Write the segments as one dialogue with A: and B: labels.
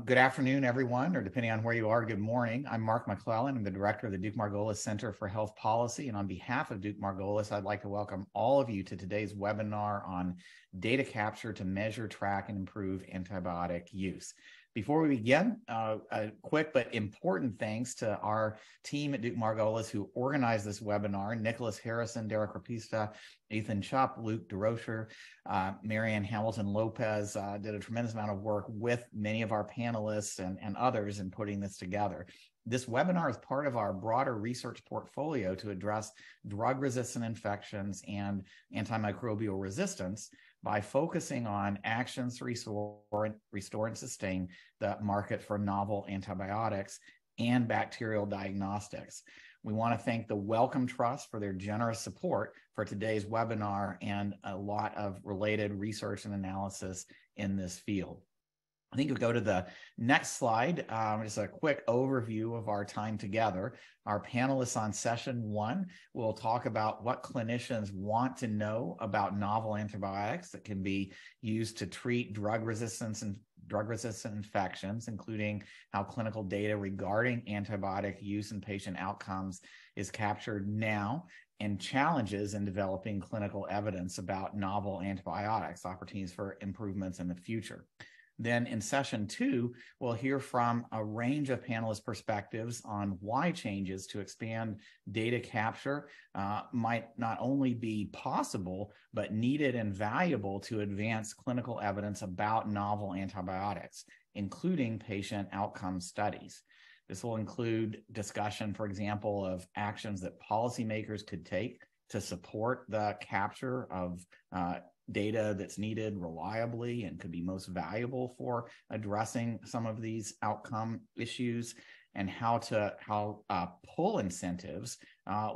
A: Good afternoon, everyone, or depending on where you are, good morning. I'm Mark McClellan. I'm the director of the Duke-Margolis Center for Health Policy. And on behalf of Duke-Margolis, I'd like to welcome all of you to today's webinar on data capture to measure, track, and improve antibiotic use. Before we begin, a quick but important thanks to our team at Duke-Margolis who organized this webinar: Nicholas Harrison, Derek Rapista, Ethan Chupp, Luke DeRocher, Marianne Hamilton-Lopez did a tremendous amount of work with many of our panelists and others in putting this together. This webinar is part of our broader research portfolio to address drug-resistant infections and antimicrobial resistance by focusing on actions to restore and sustain the market for novel antibiotics and bacterial diagnostics. We want to thank the Wellcome Trust for their generous support for today's webinar and a lot of related research and analysis in this field. I think we'll go to the next slide. Just a quick overview of our time together. Our panelists on session one will talk about what clinicians want to know about novel antibiotics that can be used to treat drug-resistant infections, including how clinical data regarding antibiotic use and patient outcomes is captured now, and challenges in developing clinical evidence about novel antibiotics, opportunities for improvements in the future. Then in session two, we'll hear from a range of panelist perspectives on why changes to expand data capture might not only be possible, but needed and valuable to advance clinical evidence about novel antibiotics, including patient outcome studies. This will include discussion, for example, of actions that policymakers could take to support the capture of data that's needed reliably and could be most valuable for addressing some of these outcome issues, and how pull incentives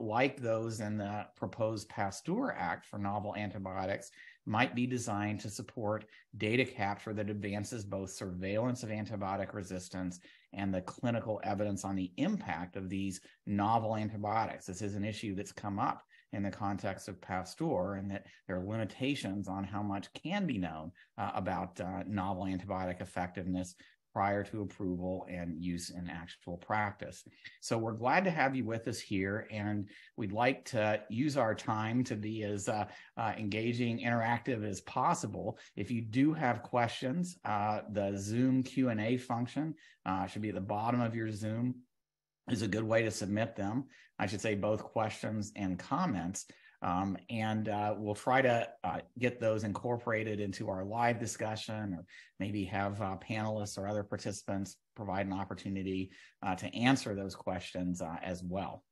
A: like those in the proposed Pasteur Act for novel antibiotics might be designed to support data capture that advances both surveillance of antibiotic resistance and the clinical evidence on the impact of these novel antibiotics. This is an issue that's come up in the context of Pasteur, and that there are limitations on how much can be known about novel antibiotic effectiveness prior to approval and use in actual practice. So we're glad to have you with us here, and we'd like to use our time to be as engaging, interactive as possible. If you do have questions, the Zoom Q&A function should be at the bottom of your Zoom. Is a good way to submit them. I should say both questions and comments. We'll try to get those incorporated into our live discussion, or maybe have panelists or other participants provide an opportunity to answer those questions as well.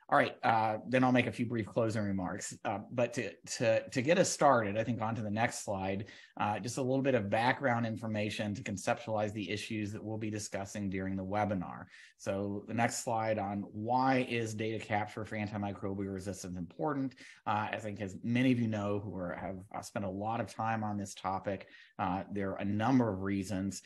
A: All right, then I'll make a few brief closing remarks. But to get us started, I think onto the next slide, just a little bit of background information to conceptualize the issues that we'll be discussing during the webinar. So the next slide on why is data capture for antimicrobial resistance important? I think, as many of you know who have spent a lot of time on this topic, there are a number of reasons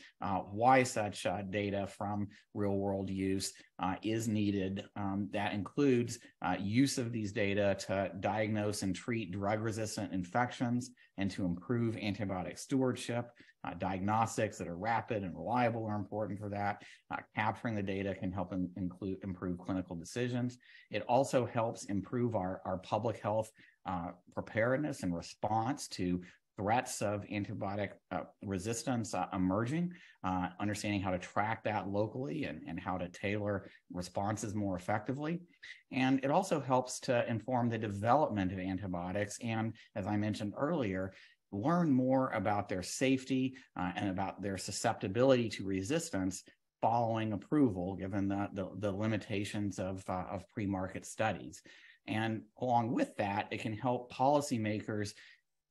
A: why such data from real-world use is needed. That includes use of these data to diagnose and treat drug-resistant infections and to improve antibiotic stewardship. Diagnostics that are rapid and reliable are important for that. Capturing the data can help improve clinical decisions. It also helps improve our public health preparedness and response to threats of antibiotic resistance emerging, understanding how to track that locally and how to tailor responses more effectively. And it also helps to inform the development of antibiotics and, as I mentioned earlier, learn more about their safety and about their susceptibility to resistance following approval, given the limitations of pre-market studies. And along with that, it can help policymakers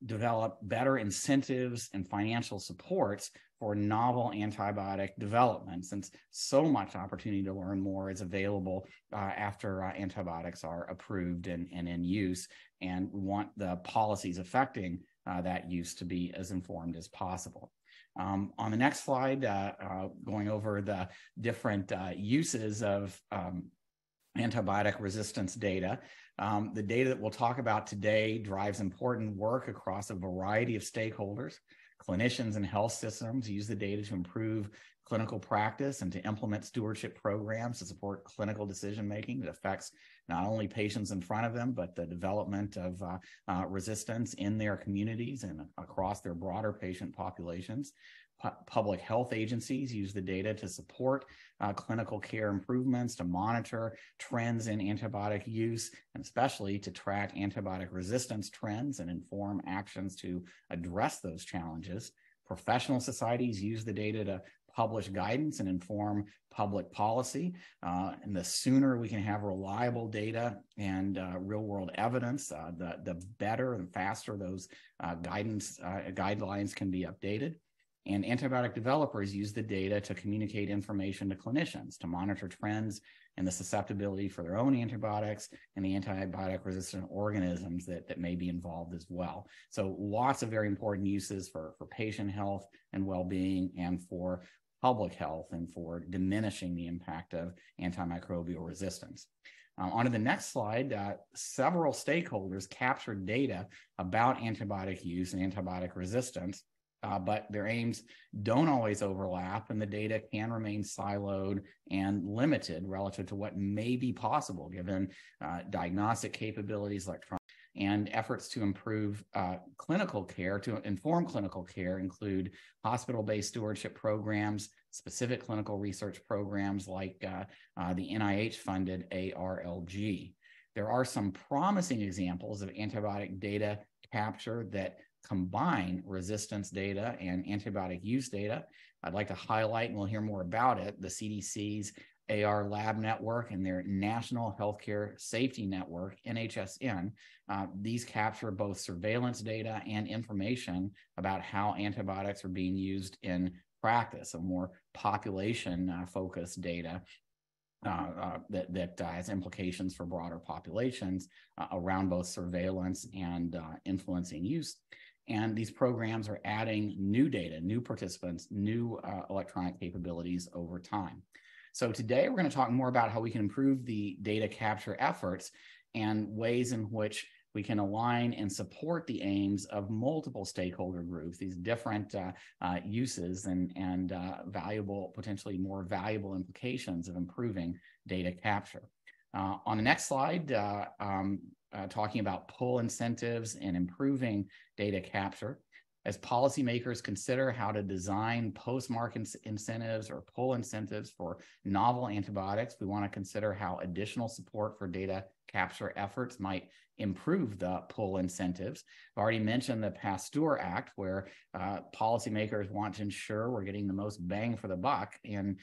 A: develop better incentives and financial supports for novel antibiotic development, since so much opportunity to learn more is available after antibiotics are approved and in use, and we want the policies affecting that use to be as informed as possible. On the next slide, going over the different uses of antibiotic resistance data. The data that we'll talk about today drives important work across a variety of stakeholders: Clinicians and health systems use the data to improve clinical practice and to implement stewardship programs to support clinical decision-making that affects not only patients in front of them, but the development of resistance in their communities and across their broader patient populations. Public health agencies use the data to support clinical care improvements, to monitor trends in antibiotic use, and especially to track antibiotic resistance trends and inform actions to address those challenges. Professional societies use the data to publish guidance and inform public policy. And the sooner we can have reliable data and real-world evidence, the better and faster those guidelines can be updated. And antibiotic developers use the data to communicate information to clinicians, to monitor trends and the susceptibility for their own antibiotics and the antibiotic-resistant organisms that may be involved as well. So lots of very important uses for patient health and well-being, and for public health, and for diminishing the impact of antimicrobial resistance. On to the next slide, several stakeholders capture data about antibiotic use and antibiotic resistance, but their aims don't always overlap, and the data can remain siloed and limited relative to what may be possible given diagnostic capabilities, electronic, and efforts to improve clinical care, to inform clinical care, include hospital-based stewardship programs, specific clinical research programs like the NIH-funded ARLG. There are some promising examples of antibiotic data capture that combine resistance data and antibiotic use data. I'd like to highlight, and we'll hear more about it, the CDC's AR Lab Network and their National Healthcare Safety Network, NHSN. These capture both surveillance data and information about how antibiotics are being used in practice, a more population-focused data that has implications for broader populations around both surveillance and influencing use. And these programs are adding new data, new participants, new electronic capabilities over time. So today we're going to talk more about how we can improve the data capture efforts and ways in which we can align and support the aims of multiple stakeholder groups, these different uses and valuable, potentially more valuable implications of improving data capture. On the next slide, talking about pull incentives and improving data capture. As policymakers consider how to design post-market incentives or pull incentives for novel antibiotics, we want to consider how additional support for data capture efforts might improve the pull incentives. I've already mentioned the Pasteur Act, where policymakers want to ensure we're getting the most bang for the buck in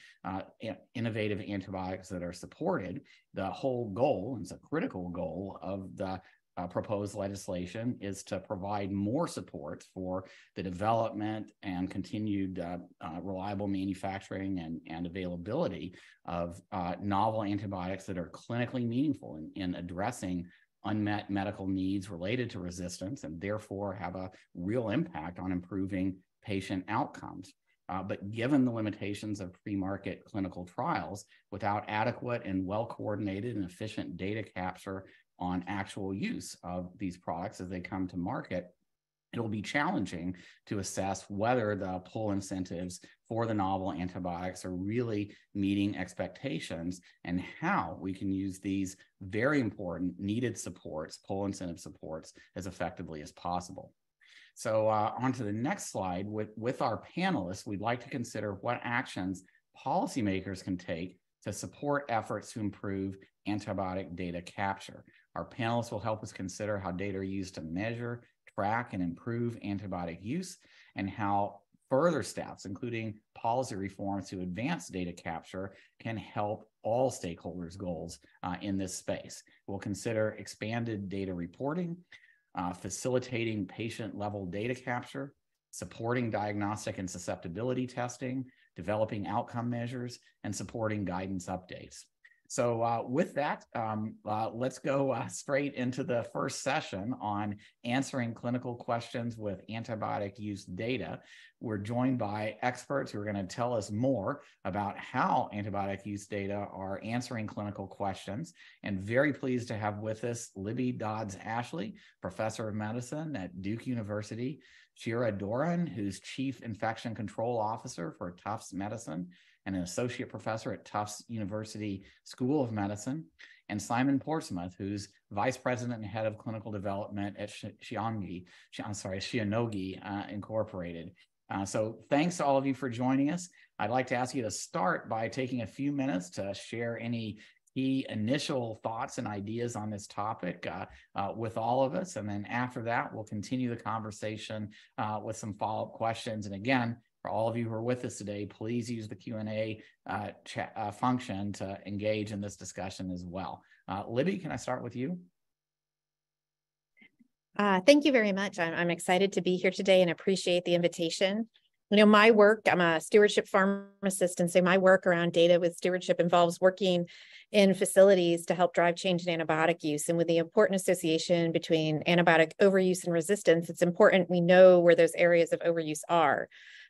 A: innovative antibiotics that are supported. The whole goal, and it's a critical goal of the proposed legislation, is to provide more support for the development and continued reliable manufacturing and availability of novel antibiotics that are clinically meaningful in addressing unmet medical needs related to resistance, and therefore have a real impact on improving patient outcomes. But given the limitations of pre-market clinical trials, without adequate and well-coordinated and efficient data capture on actual use of these products as they come to market, it'll be challenging to assess whether the pull incentives for the novel antibiotics are really meeting expectations, and how we can use these very important needed supports, pull incentive supports, as effectively as possible. So on to the next slide. With our panelists, we'd like to consider what actions policymakers can take to support efforts to improve antibiotic data capture. Our panelists will help us consider how data are used to measure, track, and improve antibiotic use, and how further steps, including policy reforms to advance data capture, can help all stakeholders' goals in this space. We'll consider expanded data reporting, facilitating patient-level data capture, supporting diagnostic and susceptibility testing, developing outcome measures, and supporting guidance updates. So with that, let's go straight into the first session on answering clinical questions with antibiotic use data. We're joined by experts who are going to tell us more about how antibiotic use data are answering clinical questions. And very pleased to have with us Libby Dodds-Ashley, Professor of Medicine at Duke University, Shira Doran, who's Chief Infection Control Officer for Tufts Medicine and an Associate Professor at Tufts University School of Medicine, and Simon Portsmouth, who's Vice President and Head of Clinical Development at Shionogi Incorporated. So thanks to all of you for joining us. I'd like to ask you to start by taking a few minutes to share any key initial thoughts and ideas on this topic with all of us. And then after that, we'll continue the conversation with some follow-up questions. And again, for all of you who are with us today, please use the Q&A chat function to engage in this discussion as well. Libby, can I start with you?
B: Thank you very much. I'm excited to be here today and appreciate the invitation. You know, my work, I'm a stewardship pharmacist, and so my work around data with stewardship involves working in facilities to help drive change in antibiotic use. And with the important association between antibiotic overuse and resistance, it's important we know where those areas of overuse are.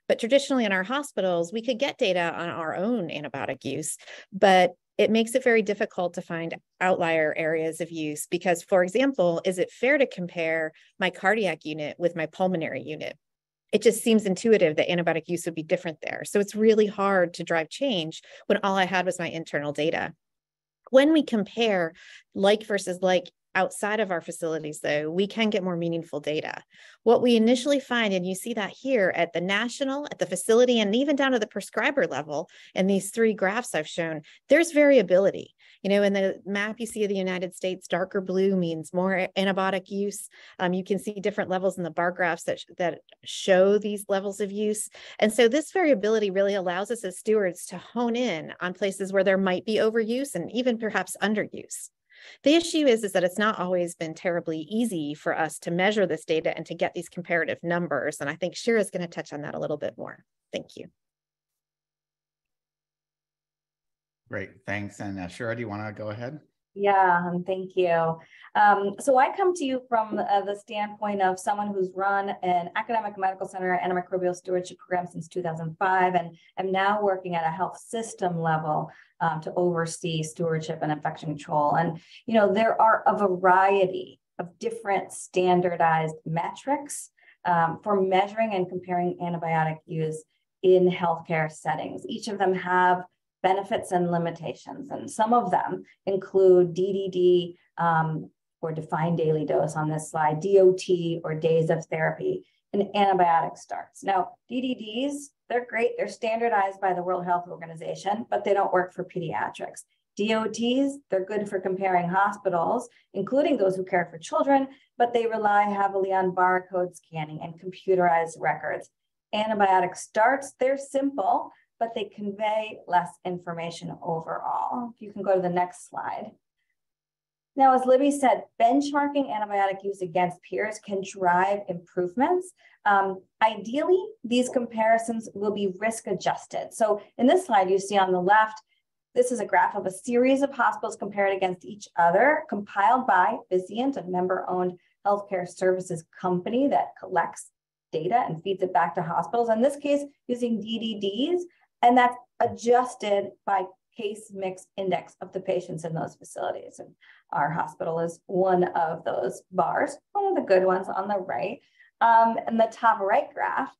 B: But traditionally in our hospitals, we could get data on our own antibiotic use, but it makes it very difficult to find outlier areas of use because, for example, is it fair to compare my cardiac unit with my pulmonary unit? It just seems intuitive that antibiotic use would be different there. So it's really hard to drive change when all I had was my internal data. When we compare like versus like outside of our facilities, though, we can get more meaningful data. What we initially find, and you see that here at the national, at the facility, and even down to the prescriber level, in these three graphs I've shown, there's variability. You know, in the map you see of the United States, darker blue means more antibiotic use. You can see different levels in the bar graphs that show these levels of use. And so this variability really allows us as stewards to hone in on places where there might be overuse and even perhaps underuse. The issue is that it's not always been terribly easy for us to measure this data and to get these comparative numbers. And I think Shira is going to touch on that a little bit more. Thank you.
A: Great, thanks. And Shira, do you want to go ahead?
C: Yeah, thank you. So I come to you from the standpoint of someone who's run an academic medical center antimicrobial stewardship program since 2005, and am now working at a health system level to oversee stewardship and infection control. And, you know, there are a variety of different standardized metrics for measuring and comparing antibiotic use in healthcare settings. Each of them have benefits and limitations, and some of them include DDD, or defined daily dose on this slide, DOT, or days of therapy, and antibiotic starts. Now, DDDs, they're great. They're standardized by the World Health Organization, but they don't work for pediatrics. DOTs, they're good for comparing hospitals, including those who care for children, but they rely heavily on barcode scanning and computerized records. Antibiotic starts, they're simple, but they convey less information overall. If you can go to the next slide. Now, as Libby said, benchmarking antibiotic use against peers can drive improvements. Ideally, these comparisons will be risk adjusted. So in this slide, you see on the left, this is a graph of a series of hospitals compared against each other, compiled by Vizient, a member-owned healthcare services company that collects data and feeds it back to hospitals. In this case, using DDDs, and that's adjusted by case mix index of the patients in those facilities. And our hospital is one of those bars, one of the good ones on the right. And the top right graph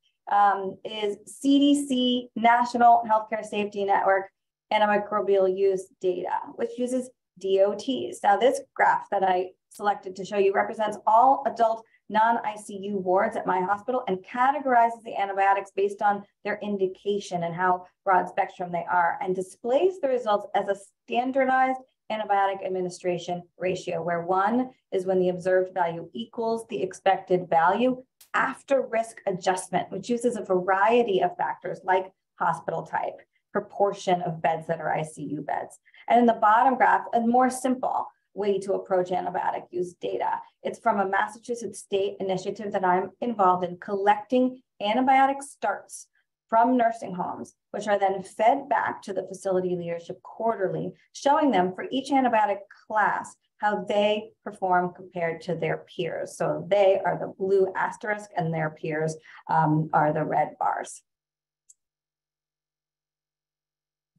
C: is CDC National Healthcare Safety Network antimicrobial use data, which uses DOTs. Now, this graph that I selected to show you represents all adult non-ICU wards at my hospital and categorizes the antibiotics based on their indication and how broad spectrum they are, and displays the results as a standardized antibiotic administration ratio, where 1 is when the observed value equals the expected value after risk adjustment, which uses a variety of factors like hospital type, proportion of beds that are ICU beds. And in the bottom graph, a more simple way to approach antibiotic use data. It's from a Massachusetts state initiative that I'm involved in, collecting antibiotic starts from nursing homes, which are then fed back to the facility leadership quarterly, showing them for each antibiotic class how they perform compared to their peers. So they are the blue asterisk and their peers are the red bars.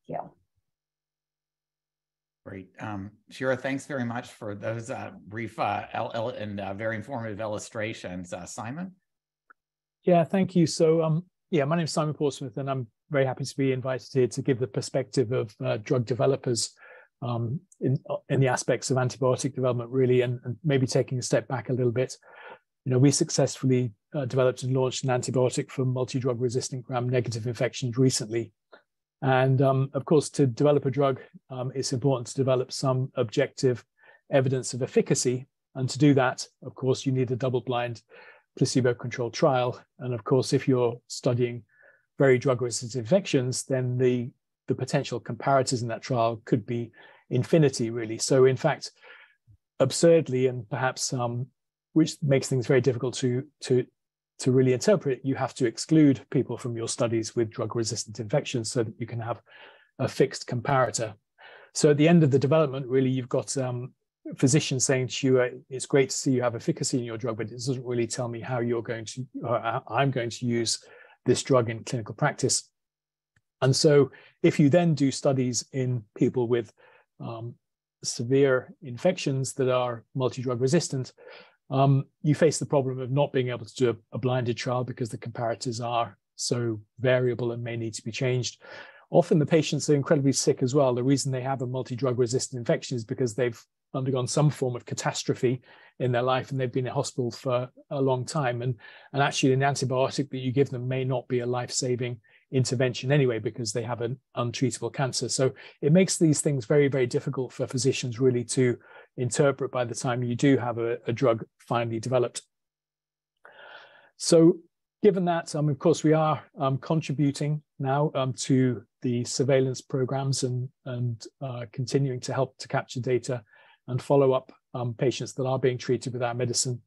C: Thank you.
A: Great. Shira, thanks very much for those brief and very informative illustrations. Simon?
D: Yeah, thank you. So, yeah, my name is Simon Portsmouth, and I'm very happy to be invited here to give the perspective of drug developers in the aspects of antibiotic development, really, and maybe taking a step back a little bit. You know, we successfully developed and launched an antibiotic for multi-drug resistant gram-negative infections recently. And of course, to develop a drug, it's important to develop some objective evidence of efficacy. And to do that, of course, you need a double-blind placebo-controlled trial. And of course, if you're studying very drug-resistant infections, then the potential comparators in that trial could be infinity, really. So in fact, absurdly, and perhaps which makes things very difficult to really interpret, you have to exclude people from your studies with drug-resistant infections so that you can have a fixed comparator. So at the end of the development, really, you've got physicians saying to you, it's great to see you have efficacy in your drug, but it doesn't really tell me how you're going to, I'm going to use this drug in clinical practice. And so if you then do studies in people with severe infections that are multi-drug resistant, you face the problem of not being able to do a blinded trial because the comparators are so variable and may need to be changed. Often the patients are incredibly sick as well. The reason they have a multi-drug resistant infection is because they've undergone some form of catastrophe in their life and they've been in hospital for a long time. And actually an antibiotic that you give them may not be a life-saving intervention anyway because they have an untreatable cancer. So it makes these things very, very difficult for physicians really to interpret by the time you do have a drug finally developed. So given that, of course, we are contributing now to the surveillance programs and continuing to help to capture data and follow up patients that are being treated with our medicine.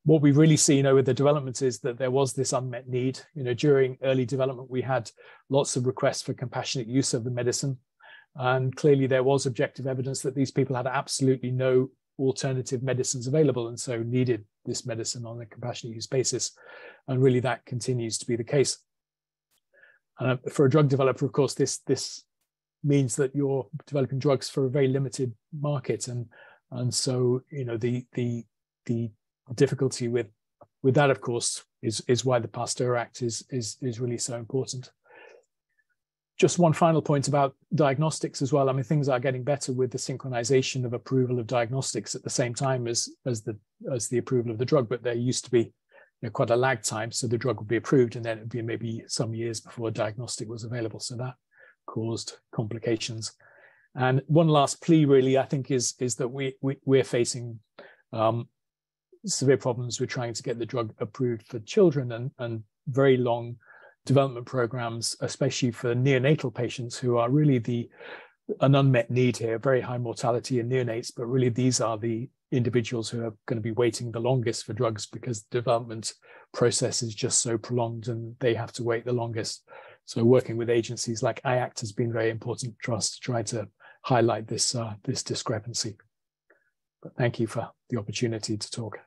D: What we've really seen over the development is that there was this unmet need. You know, during early development, we had lots of requests for compassionate use of the medicine. And clearly there was objective evidence that these people had absolutely no alternative medicines available and so needed this medicine on a compassionate use basis. And really that continues to be the case. For a drug developer, of course, this means that you're developing drugs for a very limited market. And so, you know, the difficulty with that, of course, is why the Pasteur Act is really so important. Just one final point about diagnostics as well. I mean, things are getting better with the synchronization of approval of diagnostics at the same time as the approval of the drug, but there used to be quite a lag time. So the drug would be approved and then it would be maybe some years before a diagnostic was available. So that caused complications. And one last plea really, I think, is that we're facing severe problems with trying to get the drug approved for children and very long development programs, especially for neonatal patients who are really an unmet need here, very high mortality in neonates, but really these are the individuals who are going to be waiting the longest for drugs because the development process is just so prolonged and they have to wait the longest. So working with agencies like IACT has been very important for us to try to highlight this discrepancy. But thank you for the opportunity to talk.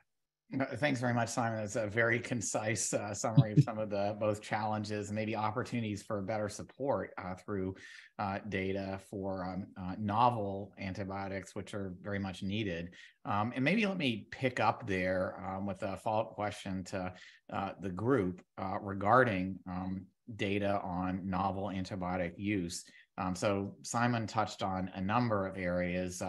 A: Thanks very much, Simon. That's a very concise summary of some of the both challenges and maybe opportunities for better support through data for novel antibiotics, which are very much needed. And maybe let me pick up there with a follow-up question to the group regarding data on novel antibiotic use. So Simon touched on a number of areas,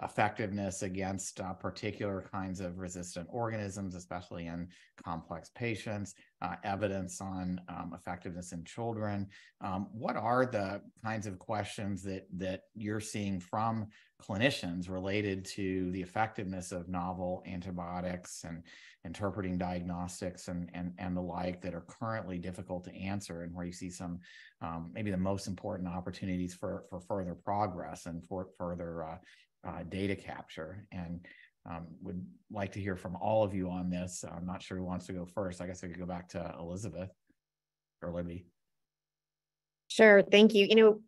A: effectiveness against particular kinds of resistant organisms, especially in complex patients, evidence on effectiveness in children. What are the kinds of questions that you're seeing from clinicians related to the effectiveness of novel antibiotics and interpreting diagnostics and the like that are currently difficult to answer, and where you see some maybe the most important opportunities for further progress and for further data capture? And would like to hear from all of you on this. I'm not sure who wants to go first. I guess I could go back to Elizabeth or Libby.
B: Sure. Thank you. You know,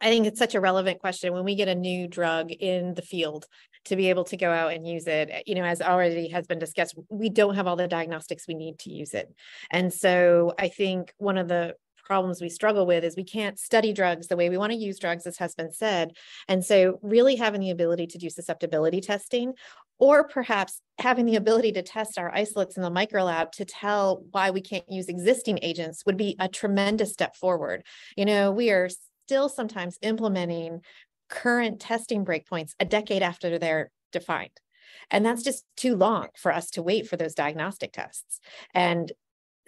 B: I think it's such a relevant question when we get a new drug in the field to be able to go out and use it. You know, as already has been discussed, we don't have all the diagnostics we need to use it. And so I think one of the problems we struggle with is we can't study drugs the way we want to use drugs, as has been said. And so really having the ability to do susceptibility testing, or perhaps having the ability to test our isolates in the microlab to tell why we can't use existing agents would be a tremendous step forward. You know, we are still sometimes implementing current testing breakpoints a decade after they're defined. And that's just too long for us to wait for those diagnostic tests. And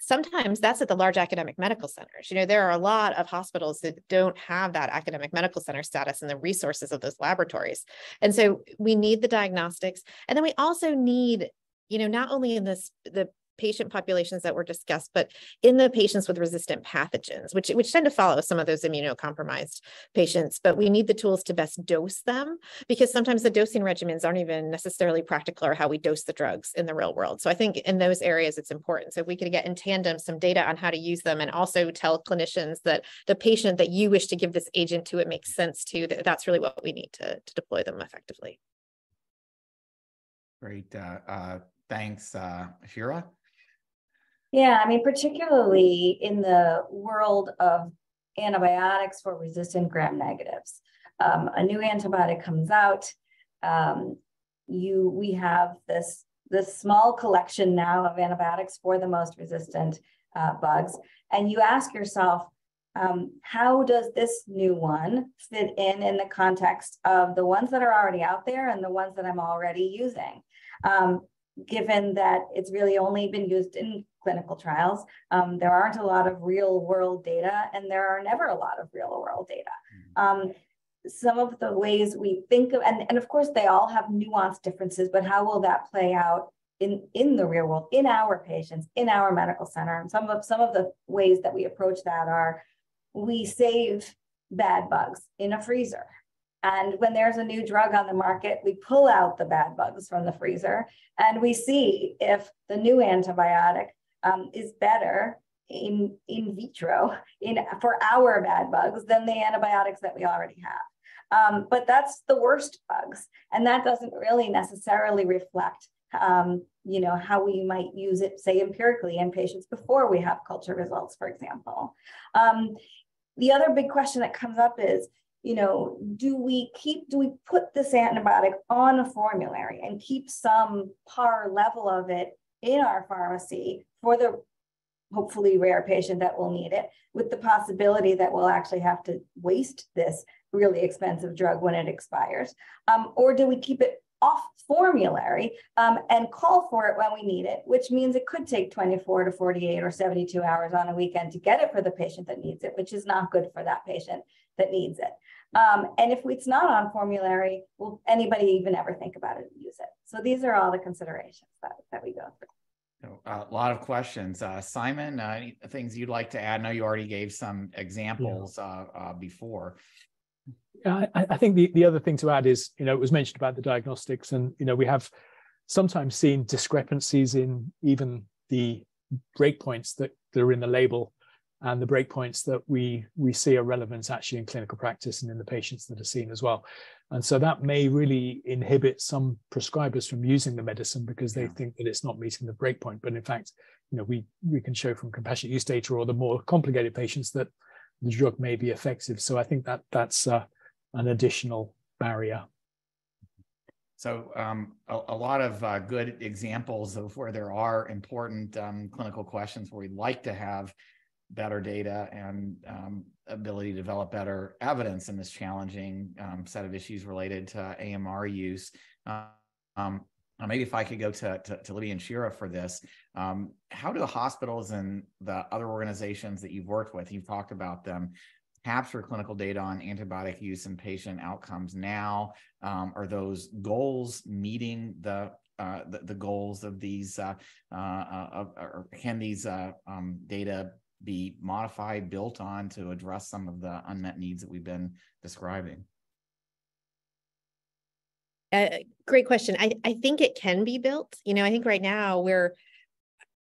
B: sometimes that's at the large academic medical centers. You know, there are a lot of hospitals that don't have that academic medical center status and the resources of those laboratories. And so we need the diagnostics. And then we also need, you know, not only in the patient populations that were discussed, but in the patients with resistant pathogens, which tend to follow some of those immunocompromised patients. But we need the tools to best dose them, because sometimes the dosing regimens aren't even necessarily practical, or how we dose the drugs in the real world. So I think in those areas, it's important. So if we could get in tandem some data on how to use them, and also tell clinicians that the patient that you wish to give this agent to, it makes sense to, that's really what we need to deploy them effectively.
A: Great. Thanks, Shira.
C: Yeah, I mean, particularly in the world of antibiotics for resistant gram-negatives, a new antibiotic comes out. We have this small collection now of antibiotics for the most resistant bugs, and you ask yourself, how does this new one fit in the context of the ones that are already out there and the ones that I'm already using? Given that it's really only been used in clinical trials, there aren't a lot of real world data, and there are never a lot of real world data. Some of the ways we think of, and of course they all have nuanced differences, but how will that play out in the real world, in our patients, in our medical center? And some of the ways that we approach that are, we save bad bugs in a freezer. And when there's a new drug on the market, we pull out the bad bugs from the freezer, and we see if the new antibiotic is better in vitro for our bad bugs than the antibiotics that we already have. But that's the worst bugs, and that doesn't really necessarily reflect you know, how we might use it, say, empirically in patients before we have culture results, for example. The other big question that comes up is, you know, do we put this antibiotic on a formulary and keep some par level of it in our pharmacy for the hopefully rare patient that will need it, with the possibility that we'll actually have to waste this really expensive drug when it expires? Or do we keep it off formulary and call for it when we need it, which means it could take 24 to 48 or 72 hours on a weekend to get it for the patient that needs it, which is not good for that patient that needs it. And if it's not on formulary, will anybody even ever think about it and use it? So these are all the considerations that we go through.
A: A lot of questions. Simon, things you'd like to add? I know you already gave some examples before.
D: I think the other thing to add is, you know, it was mentioned about the diagnostics, and, you know, we have sometimes seen discrepancies in even the breakpoints that are in the label and the breakpoints that we see are relevant actually in clinical practice and in the patients that are seen as well. And so that may really inhibit some prescribers from using the medicine because they think that it's not meeting the breakpoint. But in fact, you know, we can show from compassionate use data or the more complicated patients that the drug may be effective. So I think that's an additional barrier.
A: So a lot of good examples of where there are important clinical questions where we'd like to have better data and ability to develop better evidence in this challenging set of issues related to AMR use. Maybe if I could go to Libby and Shira for this, how do the hospitals and the other organizations that you've worked with, you've talked about them, capture clinical data on antibiotic use and patient outcomes now? Are those goals meeting the goals of these, or can these data be modified, built on to address some of the unmet needs that we've been describing?
B: Great question. I think it can be built. You know, I think right now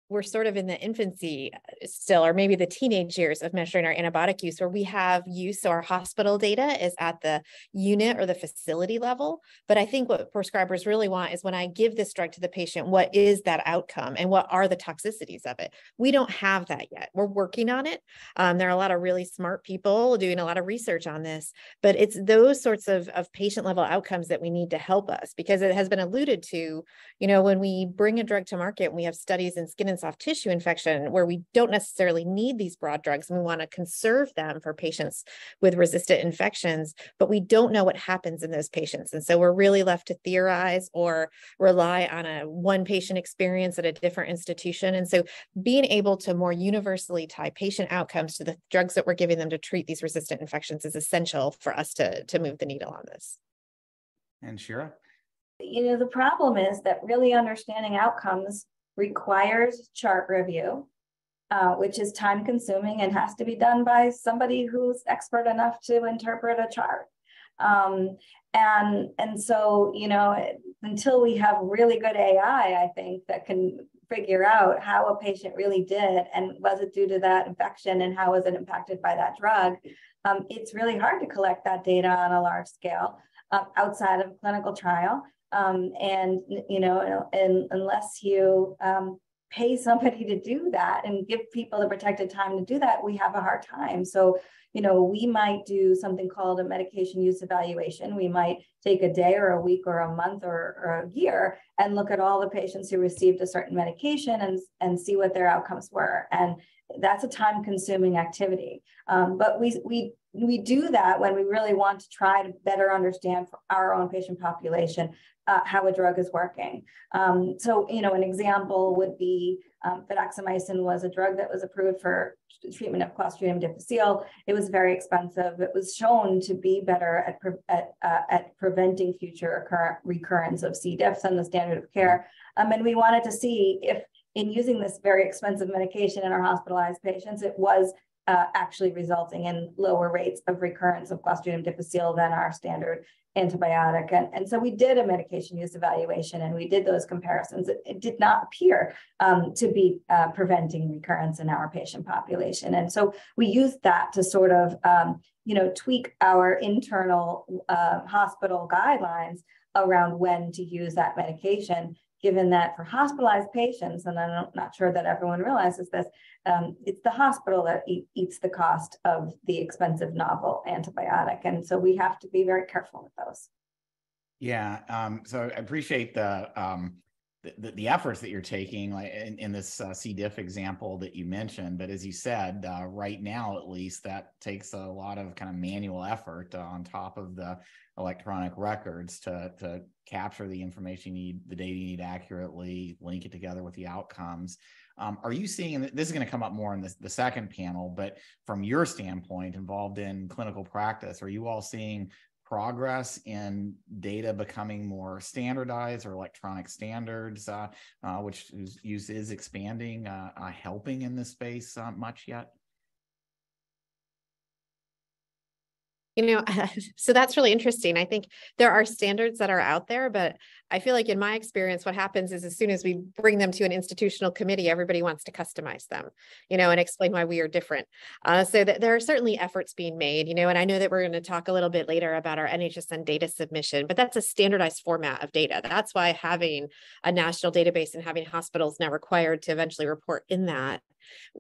B: we're sort of in the infancy still, or maybe the teenage years of measuring our antibiotic use, where we have use. So our hospital data is at the unit or the facility level. But I think what prescribers really want is, when I give this drug to the patient, what is that outcome and what are the toxicities of it? We don't have that yet. We're working on it. There are a lot of really smart people doing a lot of research on this, but it's those sorts of patient level outcomes that we need to help us, because it has been alluded to, when we bring a drug to market and we have studies in skin and soft tissue infection where we don't necessarily need these broad drugs and we want to conserve them for patients with resistant infections, but we don't know what happens in those patients. And so we're really left to theorize or rely on a one patient experience at a different institution. And so being able to more universally tie patient outcomes to the drugs that we're giving them to treat these resistant infections is essential for us to move the needle on this.
A: And Shira?
C: The problem is that really understanding outcomes requires chart review, which is time consuming and has to be done by somebody who's expert enough to interpret a chart. And so, until we have really good AI, I think, that can figure out how a patient really did and was it due to that infection and how was it impacted by that drug, it's really hard to collect that data on a large scale outside of clinical trial. And unless you pay somebody to do that and give people the protected time to do that, we have a hard time. So, we might do something called a medication use evaluation. We might take a day or a week or a month or a year and look at all the patients who received a certain medication and see what their outcomes were. And that's a time consuming activity. But we do that when we really want to try to better understand for our own patient population how a drug is working. So, an example would be fidaxomicin was a drug that was approved for treatment of Clostridium difficile. It was very expensive. It was shown to be better at preventing future recurrence of C. diffs than the standard of care. And we wanted to see if, in using this very expensive medication in our hospitalized patients, it was actually resulting in lower rates of recurrence of Clostridium difficile than our standard antibiotic. And so we did a medication use evaluation and we did those comparisons. It did not appear to be preventing recurrence in our patient population. And so we used that to sort of, tweak our internal hospital guidelines around when to use that medication, given that for hospitalized patients, and I'm not sure that everyone realizes this, it's the hospital that eats the cost of the expensive novel antibiotic. And so we have to be very careful with those.
A: Yeah, so I appreciate the efforts that you're taking, like in this C. diff example that you mentioned. But as you said, right now, at least, that takes a lot of kind of manual effort on top of the electronic records to capture the information you need, the data you need accurately, link it together with the outcomes. Are you seeing, and this is going to come up more in the second panel, but from your standpoint involved in clinical practice, are you all seeing progress in data becoming more standardized or electronic standards, which use is expanding, helping in this space much yet?
B: So that's really interesting. I think there are standards that are out there, but I feel like in my experience, what happens is as soon as we bring them to an institutional committee, everybody wants to customize them, and explain why we are different. So that there are certainly efforts being made, and I know that we're going to talk a little bit later about our NHSN data submission, but that's a standardized format of data. That's why having a national database and having hospitals now required to eventually report in that,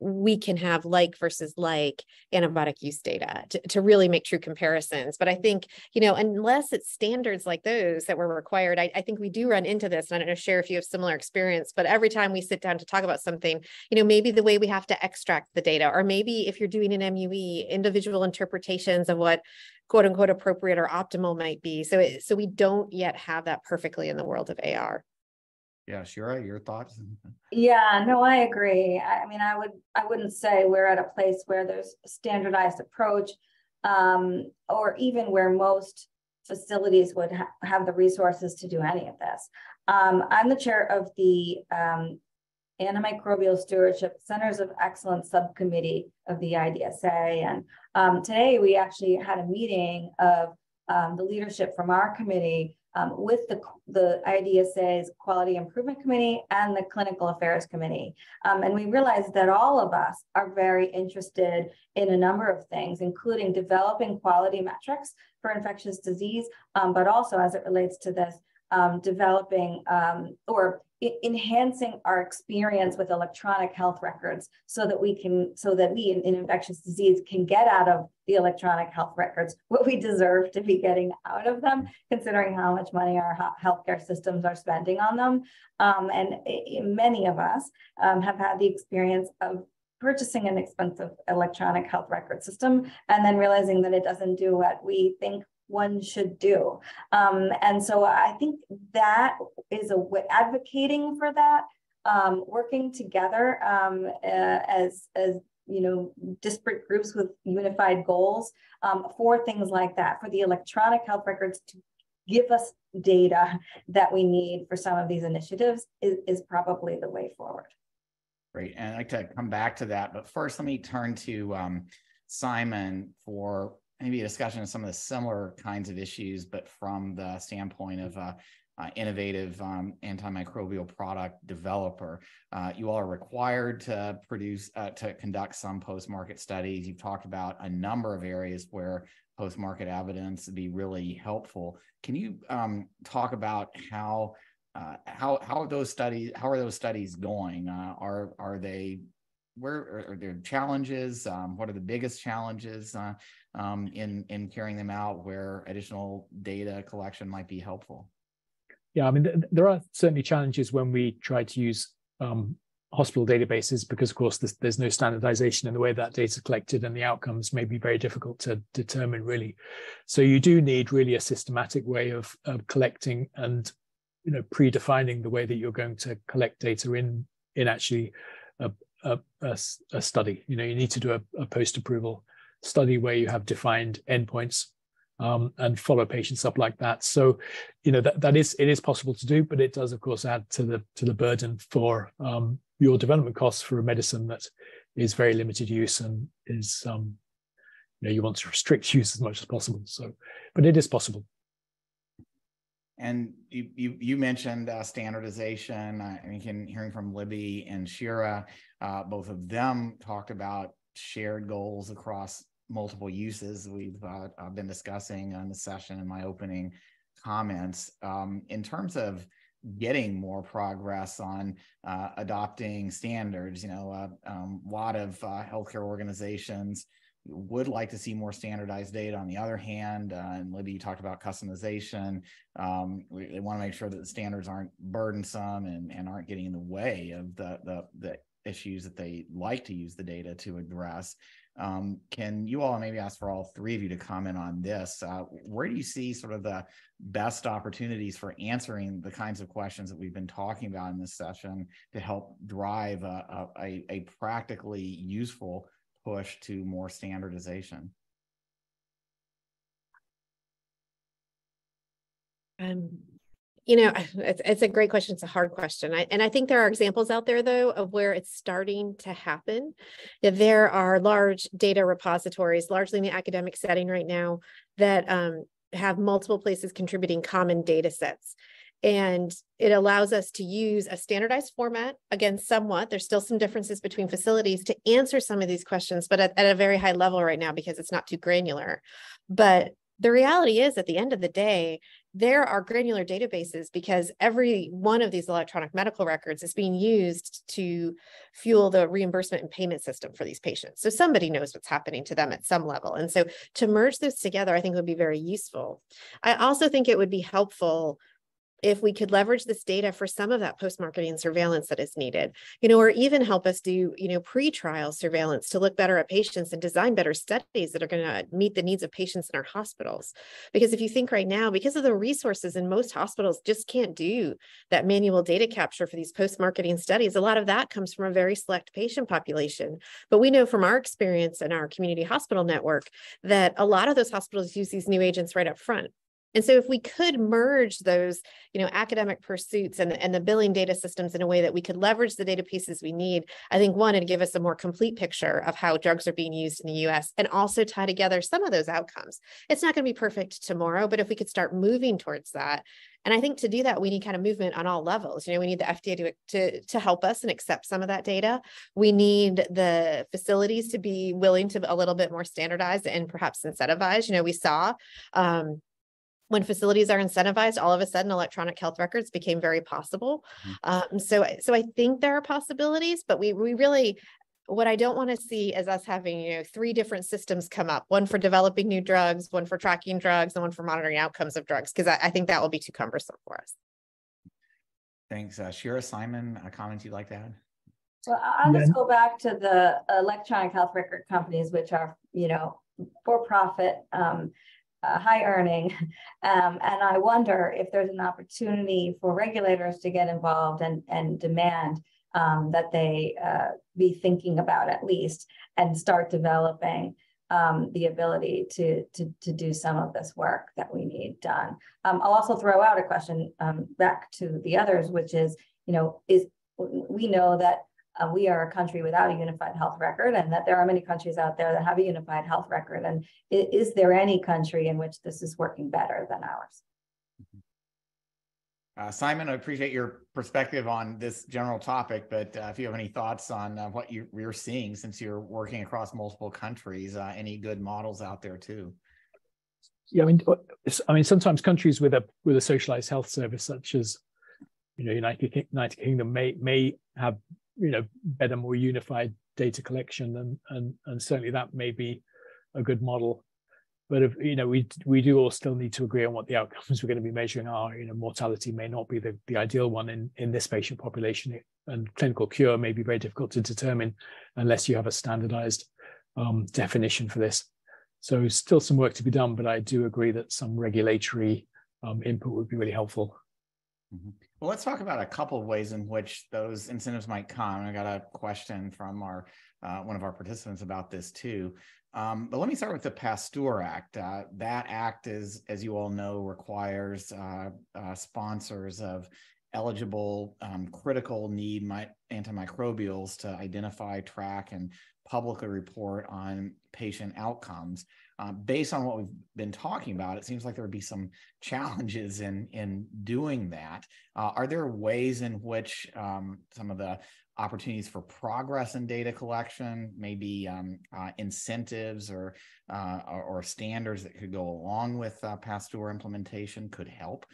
B: we can have like versus like antibiotic use data to really make true comparisons. But I think, unless it's standards like those that were required, I think we do run into this. And I don't know, Cher, if you have similar experience, but every time we sit down to talk about something, maybe the way we have to extract the data, or maybe if you're doing an MUE, individual interpretations of what quote unquote appropriate or optimal might be. So we don't yet have that perfectly in the world of AR.
A: Yeah, Shira, your thoughts?
C: Yeah, no, I agree. I mean, I wouldn't say we're at a place where there's a standardized approach, or even where most facilities would have the resources to do any of this. I'm the chair of the Antimicrobial Stewardship Centers of Excellence Subcommittee of the IDSA. And today we actually had a meeting of the leadership from our committee with the IDSA's Quality Improvement Committee and the Clinical Affairs Committee. And we realized that all of us are very interested in a number of things, including developing quality metrics for infectious disease, but also as it relates to this, developing or enhancing our experience with electronic health records so that we in infectious disease can get out of the electronic health records what we deserve to be getting out of them, considering how much money our healthcare systems are spending on them. And many of us have had the experience of purchasing an expensive electronic health record system and then realizing that it doesn't do what we think one should do. And so I think that is advocating for that, working together as disparate groups with unified goals for things like that, for the electronic health records to give us data that we need for some of these initiatives is probably the way forward.
A: Great, and I'd like to come back to that, but first let me turn to Simon for maybe a discussion of some of the similar kinds of issues, but from the standpoint of innovative antimicrobial product developer. You all are required to conduct some post-market studies. You've talked about a number of areas where post-market evidence would be really helpful. Can you talk about how are those studies going? Where are there challenges? What are the biggest challenges in carrying them out, where additional data collection might be helpful?
D: Yeah, I mean, there are certainly challenges when we try to use hospital databases, because of course there's no standardization in the way that data is collected, and the outcomes may be very difficult to determine really. So you do need really a systematic way of collecting and predefining the way that you're going to collect data in actually a study. You need to do a post-approval study where you have defined endpoints and follow patients up like that. So, it is possible to do, but it does, of course, add to the burden for your development costs for a medicine that is very limited use and is, you want to restrict use as much as possible. So, but it is possible.
A: And you mentioned standardization. I mean, hearing from Libby and Shira, both of them talked about shared goals across multiple uses. We've been discussing on the session in my opening comments. In terms of getting more progress on adopting standards, a lot of healthcare organizations would like to see more standardized data. On the other hand, and Libby, you talked about customization. They want to make sure that the standards aren't burdensome and aren't getting in the way of the issues that they like to use the data to address. Can you all, maybe ask for all three of you to comment on this? Where do you see sort of the best opportunities for answering the kinds of questions that we've been talking about in this session to help drive a practically useful push to more standardization?
B: It's a great question. It's a hard question. And I think there are examples out there, though, of where it's starting to happen. There are large data repositories, largely in the academic setting right now, that have multiple places contributing common data sets. And it allows us to use a standardized format, again, somewhat. There's still some differences between facilities to answer some of these questions, but at a very high level right now because it's not too granular. But the reality is, at the end of the day, there are granular databases because every one of these electronic medical records is being used to fuel the reimbursement and payment system for these patients. So somebody knows what's happening to them at some level. And so to merge those together, I think would be very useful. I also think it would be helpful if we could leverage this data for some of that post-marketing surveillance that is needed, or even help us do, pre-trial surveillance to look better at patients and design better studies that are going to meet the needs of patients in our hospitals. Because if you think right now, because of the resources in most hospitals just can't do that manual data capture for these post-marketing studies, a lot of that comes from a very select patient population. But we know from our experience in our community hospital network that a lot of those hospitals use these new agents right up front. And so if we could merge those, academic pursuits and the billing data systems in a way that we could leverage the data pieces we need, I think one, it'd give us a more complete picture of how drugs are being used in the US and also tie together some of those outcomes. It's not going to be perfect tomorrow, but if we could start moving towards that. And I think to do that, we need kind of movement on all levels. We need the FDA to help us and accept some of that data. We need the facilities to be willing to a little bit more standardized and perhaps incentivize. We saw when facilities are incentivized, all of a sudden electronic health records became very possible. So I think there are possibilities, but we really, what I don't want to see is us having, 3 different systems come up, one for developing new drugs, one for tracking drugs, and one for monitoring outcomes of drugs, because I think that will be too cumbersome for us.
A: Thanks. Shira, Simon, a comment you'd like to add?
C: Well, I'll just go back to the electronic health record companies, which are, for-profit, high earning. And I wonder if there's an opportunity for regulators to get involved and demand that they be thinking about at least and start developing the ability to do some of this work that we need done. I'll also throw out a question back to the others, which is, we know that we are a country without a unified health record, and that there are many countries out there that have a unified health record. And is there any country in which this is working better than ours?
A: Simon, I appreciate your perspective on this general topic, but if you have any thoughts on what you're seeing since you're working across multiple countries, any good models out there too?
D: Yeah, I mean, sometimes countries with a socialized health service, such as United Kingdom, may have better, more unified data collection, and certainly that may be a good model. But if we do all still need to agree on what the outcomes we're going to be measuring are. Mortality may not be the ideal one in this patient population, and clinical cure may be very difficult to determine unless you have a standardized definition for this. So still some work to be done, but I do agree that some regulatory input would be really helpful.
A: Mm-hmm. Well, let's talk about a couple of ways in which those incentives might come. I got a question from one of our participants about this too. But let me start with the PASTEUR Act. That act is, as you all know, requires sponsors of eligible critical need antimicrobials to identify, track, and publicly report on patient outcomes. Based on what we've been talking about, it seems like there would be some challenges in doing that. Are there ways in which some of the opportunities for progress in data collection, maybe incentives or standards that could go along with PASTEUR implementation could help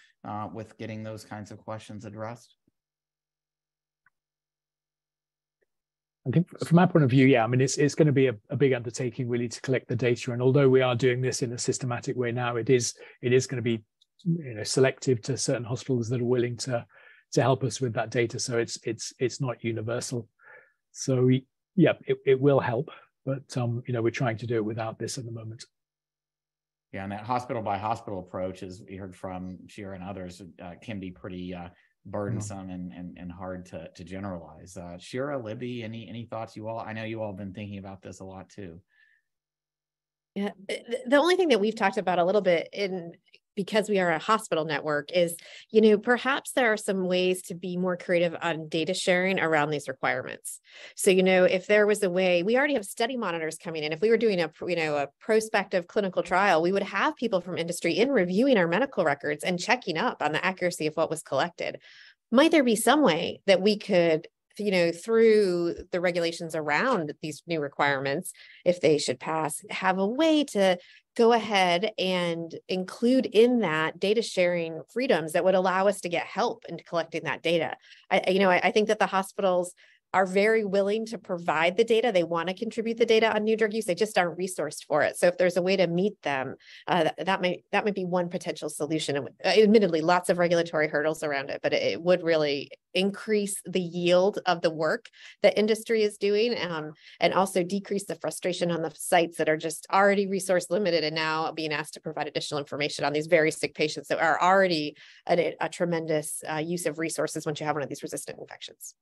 A: with getting those kinds of questions addressed?
D: I think from my point of view, yeah, I mean, it's going to be a big undertaking really to collect the data. And although we are doing this in a systematic way now, it is going to be selective to certain hospitals that are willing to help us with that data. So it's not universal. So it will help, but we're trying to do it without this at the moment.
A: Yeah, and that hospital by hospital approach, as we heard from Shira and others, can be pretty burdensome and hard to generalize. Shira, Libby, any thoughts you all? I know you all have been thinking about this a lot too.
B: Yeah, the only thing that we've talked about a little bit because we are a hospital network is, perhaps there are some ways to be more creative on data sharing around these requirements. So, if there was a way, we already have study monitors coming in. If we were doing a prospective clinical trial, we would have people from industry in reviewing our medical records and checking up on the accuracy of what was collected. Might there be some way that we could, through the regulations around these new requirements, if they should pass, have a way to go ahead and include in that data sharing freedoms that would allow us to get help in collecting that data. I think that the hospitals are very willing to provide the data. They want to contribute the data on new drug use. They just aren't resourced for it. So if there's a way to meet them, that might be one potential solution. Admittedly, lots of regulatory hurdles around it, but it would really increase the yield of the work that industry is doing, and also decrease the frustration on the sites that are just already resource limited and now being asked to provide additional information on these very sick patients that are already a tremendous use of resources once you have one of these resistant infections.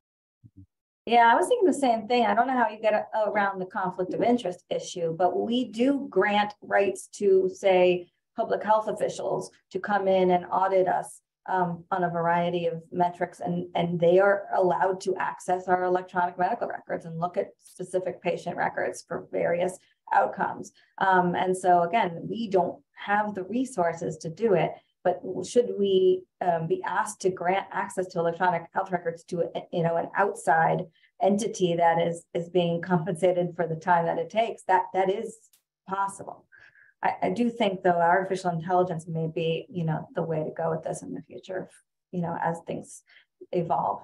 C: Yeah, I was thinking the same thing. I don't know how you get around the conflict of interest issue, but we do grant rights to, say, public health officials to come in and audit us on a variety of metrics, and they are allowed to access our electronic medical records and look at specific patient records for various outcomes. And so again, we don't have the resources to do it, but should we be asked to grant access to electronic health records to an outside entity that is being compensated for the time that it takes, that is possible. I do think, though, artificial intelligence may be, the way to go with this in the future, as things evolve.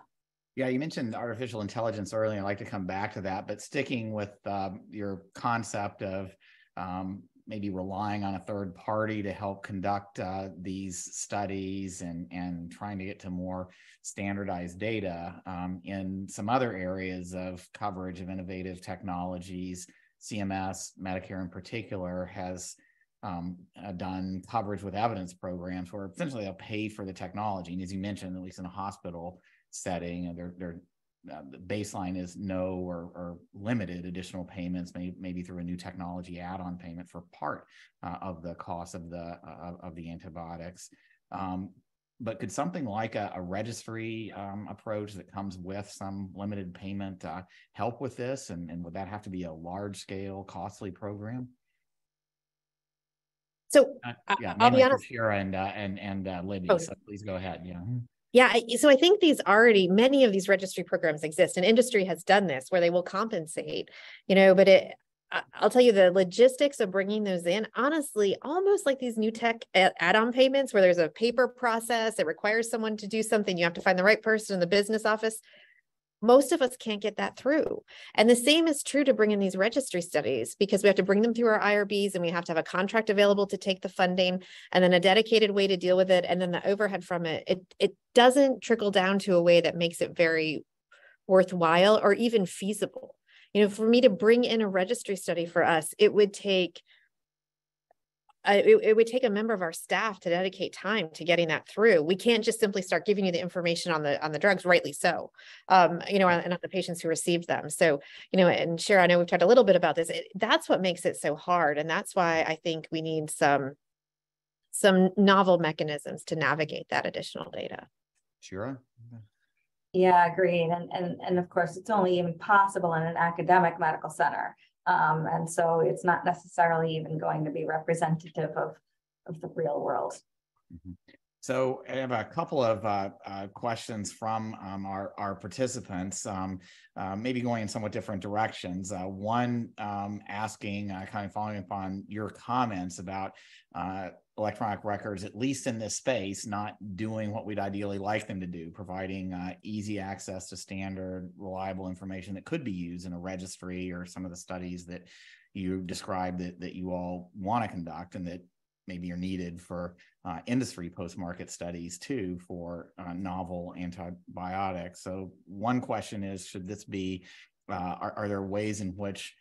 A: Yeah, you mentioned artificial intelligence earlier. I'd like to come back to that, but sticking with your concept of maybe relying on a third party to help conduct these studies and trying to get to more standardized data in some other areas of coverage of innovative technologies. CMS, Medicare in particular, has done coverage with evidence programs where essentially they'll pay for the technology. And as you mentioned, at least in a hospital setting, their baseline is no or limited additional payments, maybe through a new technology add-on payment for part of the cost of the antibiotics. But could something like a registry approach that comes with some limited payment help with this? And would that have to be a large-scale, costly program?
B: So I'll be honest.
A: Shira and Libby, so please go ahead. Yeah.
B: Yeah, so I think many of these registry programs exist, and industry has done this where they will compensate, but I'll tell you the logistics of bringing those in, honestly, almost like these new tech add-on payments where there's a paper process, it requires someone to do something, you have to find the right person in the business office. Most of us can't get that through. And the same is true to bring in these registry studies, because we have to bring them through our IRBs and we have to have a contract available to take the funding and then a dedicated way to deal with it. And then the overhead from it doesn't trickle down to a way that makes it very worthwhile or even feasible. For me to bring in a registry study for us, it would take a member of our staff to dedicate time to getting that through. We can't just simply start giving you the information on the drugs, rightly so, and on the patients who received them. So, and Shira, I know we've talked a little bit about this. That's what makes it so hard. And that's why I think we need some novel mechanisms to navigate that additional data.
A: Shira?
C: Yeah, agreed. And of course, it's only even possible in an academic medical center. And so it's not necessarily even going to be representative of the real world.
A: Mm-hmm. So I have a couple of questions from our participants, maybe going in somewhat different directions. One asking, kind of following up on your comments about electronic records, at least in this space, not doing what we'd ideally like them to do, providing easy access to standard, reliable information that could be used in a registry or some of the studies that you described that you all want to conduct and that maybe are needed for industry post-market studies too for novel antibiotics. So one question is, should this be, are there ways in which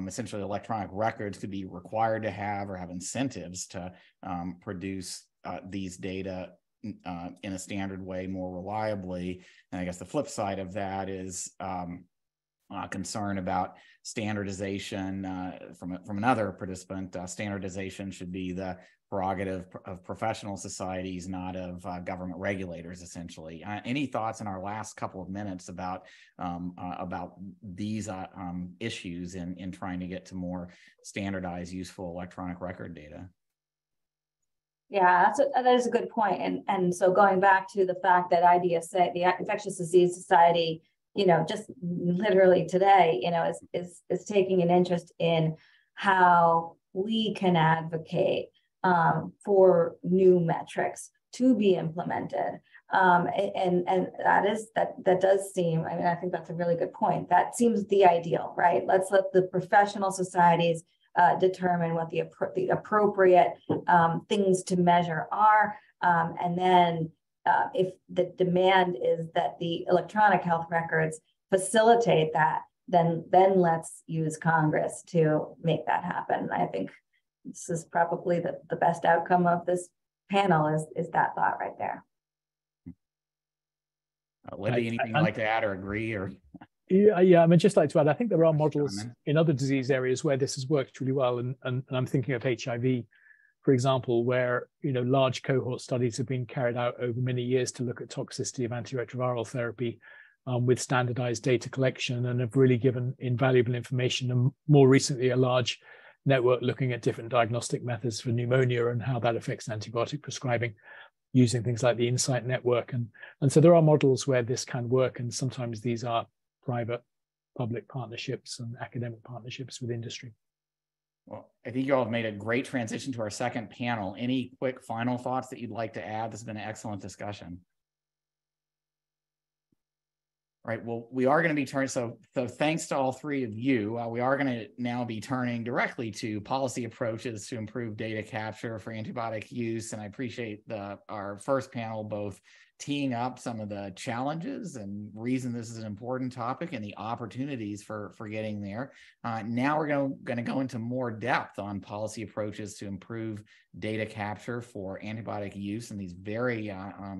A: essentially electronic records could be required to have or have incentives to produce these data in a standard way more reliably? And I guess the flip side of that is concern about standardization from another participant. Standardization should be the prerogative of professional societies, not of government regulators, essentially. Any thoughts in our last couple of minutes about these issues in trying to get to more standardized, useful electronic record data?
C: Yeah, that is a good point. And so going back to the fact that IDSA, the Infectious Disease Society, just literally today, is taking an interest in how we can advocate for new metrics to be implemented. And that does seem, I think that's a really good point. That seems the ideal, right? Let's let the professional societies determine what the appropriate things to measure are. And then if the demand is that the electronic health records facilitate that, then let's use Congress to make that happen. I think this is probably the best outcome of this panel is that thought right there.
A: Libby, anything you'd like to add or agree? Or
D: Yeah, I'd just like to add, I think there are models in other disease areas where this has worked really well, and I'm thinking of HIV for example, where large cohort studies have been carried out over many years to look at toxicity of antiretroviral therapy with standardized data collection, and have really given invaluable information. And more recently, a large network looking at different diagnostic methods for pneumonia and how that affects antibiotic prescribing, using things like the Insight network. And so there are models where this can work, and sometimes these are private public partnerships and academic partnerships with industry.
A: Well, I think you all have made a great transition to our second panel. Any quick final thoughts that you'd like to add? This has been an excellent discussion. All right, well, we are going to be turning, so thanks to all three of you. We are going to now be turning directly to policy approaches to improve data capture for antibiotic use. And I appreciate our first panel both teeing up some of the challenges and reason this is an important topic and the opportunities for getting there. Now we're going to go into more depth on policy approaches to improve data capture for antibiotic use in these very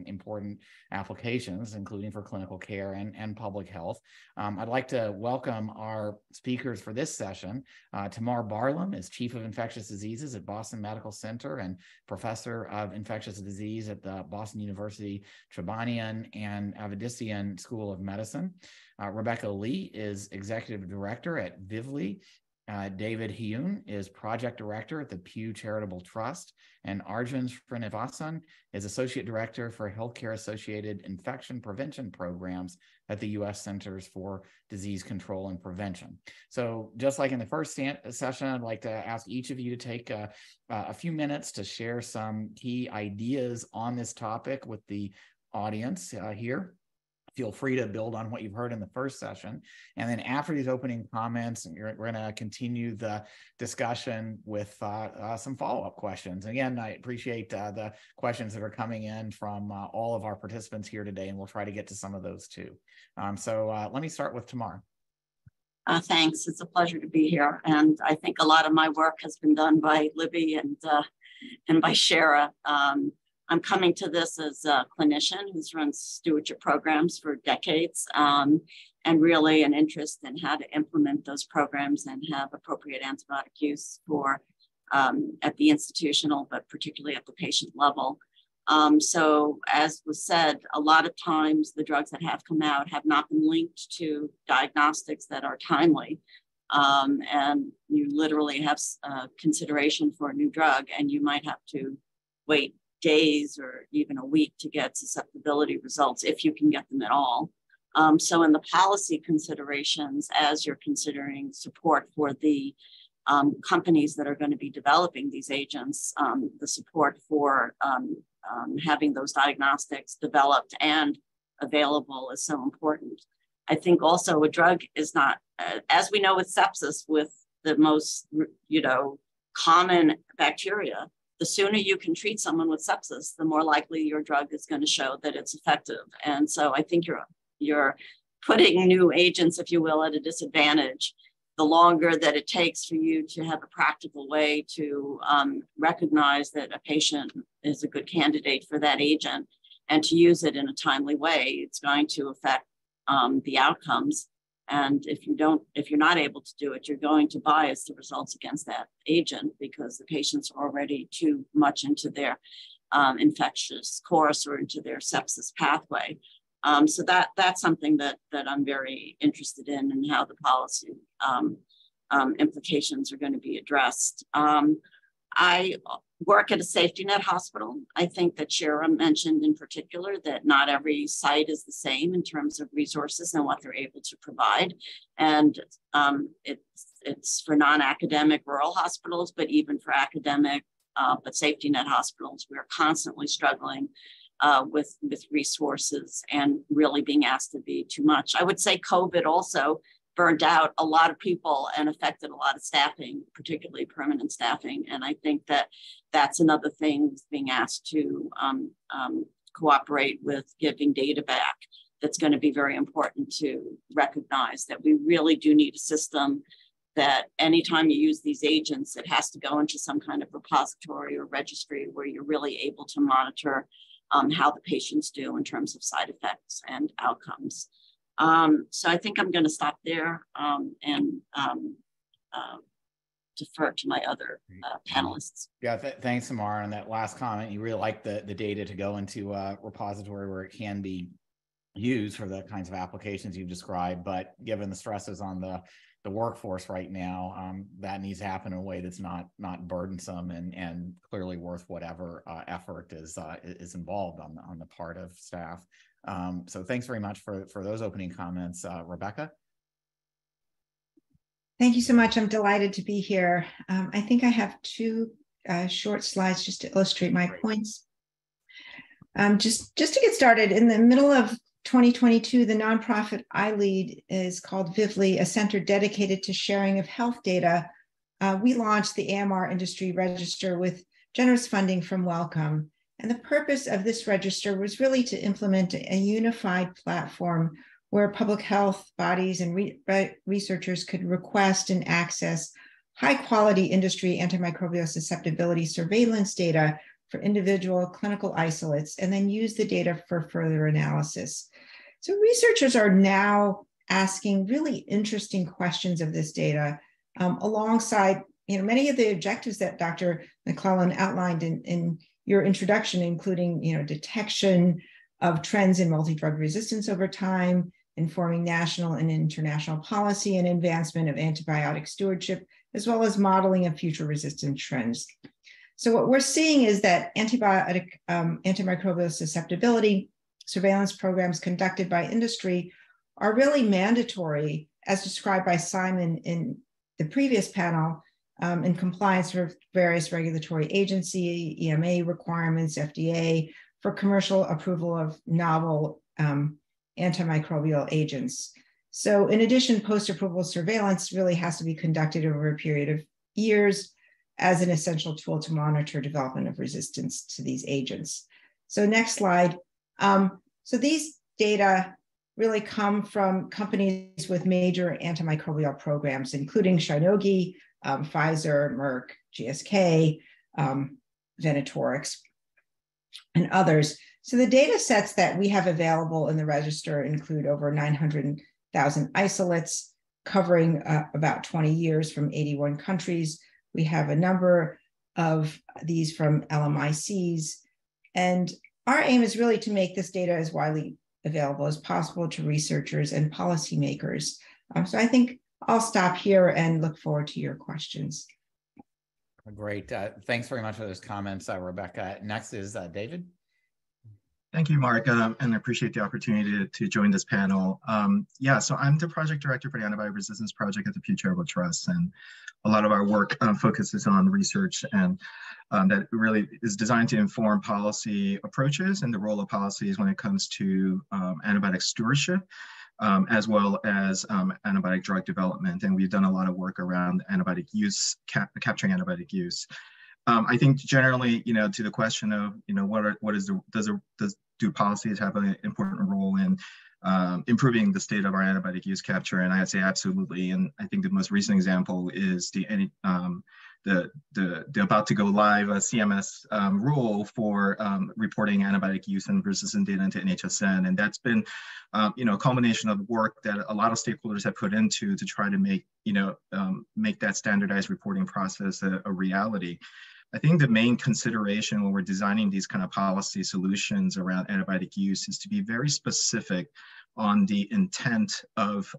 A: important applications, including for clinical care and public health. I'd like to welcome our speakers for this session. Tamar Barlam is Chief of Infectious Diseases at Boston Medical Center and Professor of Infectious Disease at the Boston University Tribanian and Avedisian School of Medicine. Rebecca Lee is Executive Director at Vivli. David Hyun is Project Director at the Pew Charitable Trust, and Arjun Srinivasan is Associate Director for Healthcare-Associated Infection Prevention Programs at the U.S. Centers for Disease Control and Prevention. So just like in the first session, I'd like to ask each of you to take a few minutes to share some key ideas on this topic with the audience here. Feel free to build on what you've heard in the first session. And then after these opening comments, we're going to continue the discussion with some follow-up questions. Again, I appreciate the questions that are coming in from all of our participants here today, and we'll try to get to some of those too. So let me start with Tamar.
E: Thanks. It's a pleasure to be here. And I think a lot of my work has been done by Libby and by Shara. I'm coming to this as a clinician who's run stewardship programs for decades, and really an interest in how to implement those programs and have appropriate antibiotic use for at the institutional, but particularly at the patient level. So as was said, a lot of times the drugs that have come out have not been linked to diagnostics that are timely. And you literally have consideration for a new drug, and you might have to wait days or even a week to get susceptibility results, if you can get them at all. So in the policy considerations, as you're considering support for the companies that are going to be developing these agents, the support for having those diagnostics developed and available is so important. I think also a drug is not, as we know with sepsis, with the most, common bacteria, the sooner you can treat someone with sepsis, the more likely your drug is going to show that it's effective. And so I think you're putting new agents, if you will, at a disadvantage the longer that it takes for you to have a practical way to recognize that a patient is a good candidate for that agent and to use it in a timely way. It's going to affect the outcomes. And if you're not able to do it, you're going to bias the results against that agent because the patients are already too much into their infectious course or into their sepsis pathway. So that's something that I'm very interested in and how the policy implications are going to be addressed. I work at a safety net hospital. I think that Shara mentioned in particular that not every site is the same in terms of resources and what they're able to provide. And it's for non-academic rural hospitals, but even for academic, but safety net hospitals, we're constantly struggling with resources and really being asked to be too much. I would say COVID also burned out a lot of people and affected a lot of staffing, particularly permanent staffing. And I think that that's another thing, being asked to cooperate with giving data back. That's going to be very important to recognize that we really do need a system that anytime you use these agents, it has to go into some kind of repository or registry where you're really able to monitor how the patients do in terms of side effects and outcomes. So I think I'm going to stop there and defer to my other panelists.
A: Yeah, thanks, Amar. On that last comment, you really like the data to go into a repository where it can be used for the kinds of applications you've described, but given the stresses on the workforce right now, that needs to happen in a way that's not burdensome and clearly worth whatever effort is involved on the part of staff. So thanks very much for those opening comments, Rebecca.
F: Thank you so much. I'm delighted to be here. I think I have two short slides just to illustrate my points. Just to get started, in the middle of 2022, the nonprofit I lead is called Vivly, a center dedicated to sharing of health data. We launched the AMR Industry Register with generous funding from Wellcome. And the purpose of this register was really to implement a unified platform where public health bodies and researchers could request and access high-quality industry antimicrobial susceptibility surveillance data for individual clinical isolates, and then use the data for further analysis. So researchers are now asking really interesting questions of this data, alongside many of the objectives that Dr. McClellan outlined in your introduction, including detection of trends in multi-drug resistance over time, informing national and international policy, and advancement of antibiotic stewardship, as well as modeling of future resistant trends. So what we're seeing is that antimicrobial susceptibility surveillance programs conducted by industry are really mandatory, as described by Simon in the previous panel, in compliance with various regulatory agency, EMA requirements, FDA, for commercial approval of novel antimicrobial agents. So in addition, post-approval surveillance really has to be conducted over a period of years as an essential tool to monitor development of resistance to these agents. So next slide. So these data really come from companies with major antimicrobial programs, including Shionogi, Pfizer, Merck, GSK, Venatorix, and others. So the data sets that we have available in the register include over 900,000 isolates covering about 20 years from 81 countries. We have a number of these from LMICs. And our aim is really to make this data as widely available as possible to researchers and policymakers. So I think I'll stop here and look forward to your questions.
A: Great. Thanks very much for those comments, Rebecca. Next is David.
G: Thank you, Mark, and I appreciate the opportunity to join this panel. So I'm the project director for the Antibiotic Resistance Project at the Pew Charitable Trust, and a lot of our work focuses on research and that really is designed to inform policy approaches and the role of policies when it comes to antibiotic stewardship, as well as antibiotic drug development. And we've done a lot of work around antibiotic use, capturing antibiotic use. I think generally, to the question of, do policies have an important role in improving the state of our antibiotic use capture? And I'd say absolutely. And I think the most recent example is the about to go live CMS rule for reporting antibiotic use and resistant data into NHSN. And that's been, a culmination of work that a lot of stakeholders have put into to try to make, make that standardized reporting process a reality. I think the main consideration when we're designing these kind of policy solutions around antibiotic use is to be very specific on the intent of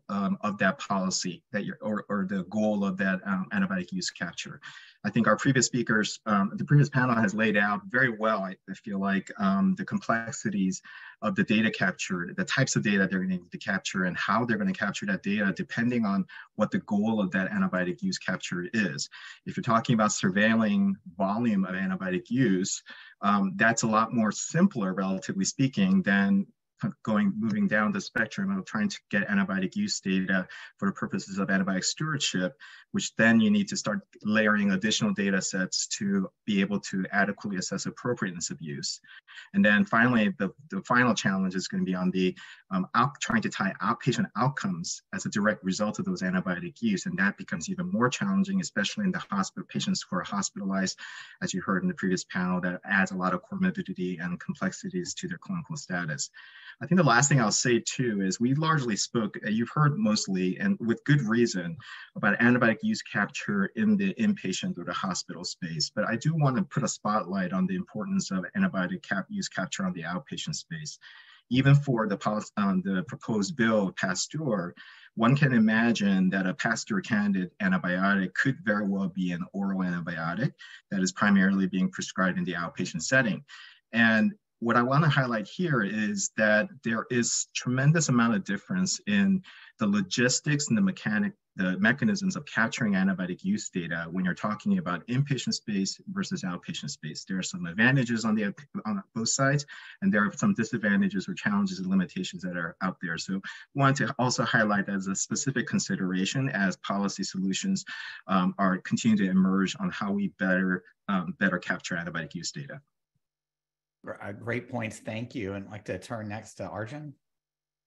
G: that policy that or the goal of that antibiotic use capture. I think our previous speakers, the previous panel has laid out very well, I feel like, the complexities of the data capture, the types of data they're going to need to capture and how they're going to capture that data depending on what the goal of that antibiotic use capture is. If you're talking about surveilling volume of antibiotic use, that's a lot more simpler, relatively speaking, than moving down the spectrum of trying to get antibiotic use data for the purposes of antibiotic stewardship, which then you need to start layering additional data sets to be able to adequately assess appropriateness of use. And then finally, the final challenge is going to be on the trying to tie outpatient outcomes as a direct result of those antibiotic use. And that becomes even more challenging, especially in the hospital patients who are hospitalized. As you heard in the previous panel, that adds a lot of comorbidity and complexities to their clinical status. I think the last thing I'll say too is we largely spoke, you've heard mostly and with good reason about antibiotic use capture in the inpatient or the hospital space. But I do want to put a spotlight on the importance of antibiotic use capture on the outpatient space. Even for the proposed bill, Pasteur, one can imagine that a Pasteur candidate antibiotic could very well be an oral antibiotic that is primarily being prescribed in the outpatient setting. And what I want to highlight here is that there is tremendous amount of difference in the logistics and the mechanisms of capturing antibiotic use data when you're talking about inpatient space versus outpatient space. There are some advantages on both sides, and there are some disadvantages or challenges and limitations that are out there. So I want to also highlight as a specific consideration as policy solutions are continuing to emerge on how we better capture antibiotic use data.
A: Great points. Thank you. And I'd like to turn next to Arjun.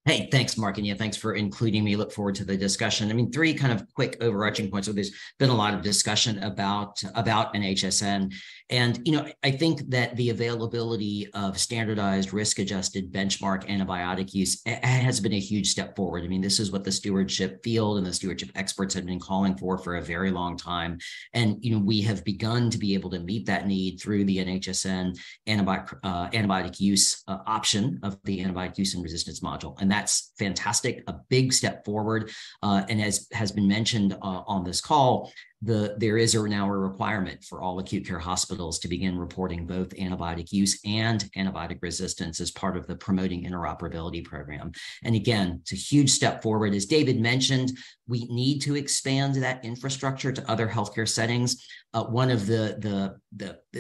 H: Hey, thanks, Mark. And yeah, thanks for including me. Look forward to the discussion. I mean, three kind of quick overarching points. So there's been a lot of discussion about NHSN. And, you know, I think that the availability of standardized risk-adjusted benchmark antibiotic use has been a huge step forward. I mean, this is what the stewardship field and the stewardship experts have been calling for a very long time. And, you know, we have begun to be able to meet that need through the NHSN antibiotic use option of the antibiotic use and resistance module. And that's fantastic, a big step forward. And as has been mentioned on this call, there is now a requirement for all acute care hospitals to begin reporting both antibiotic use and antibiotic resistance as part of the Promoting Interoperability program. And again, it's a huge step forward. As David mentioned, we need to expand that infrastructure to other healthcare settings. One of the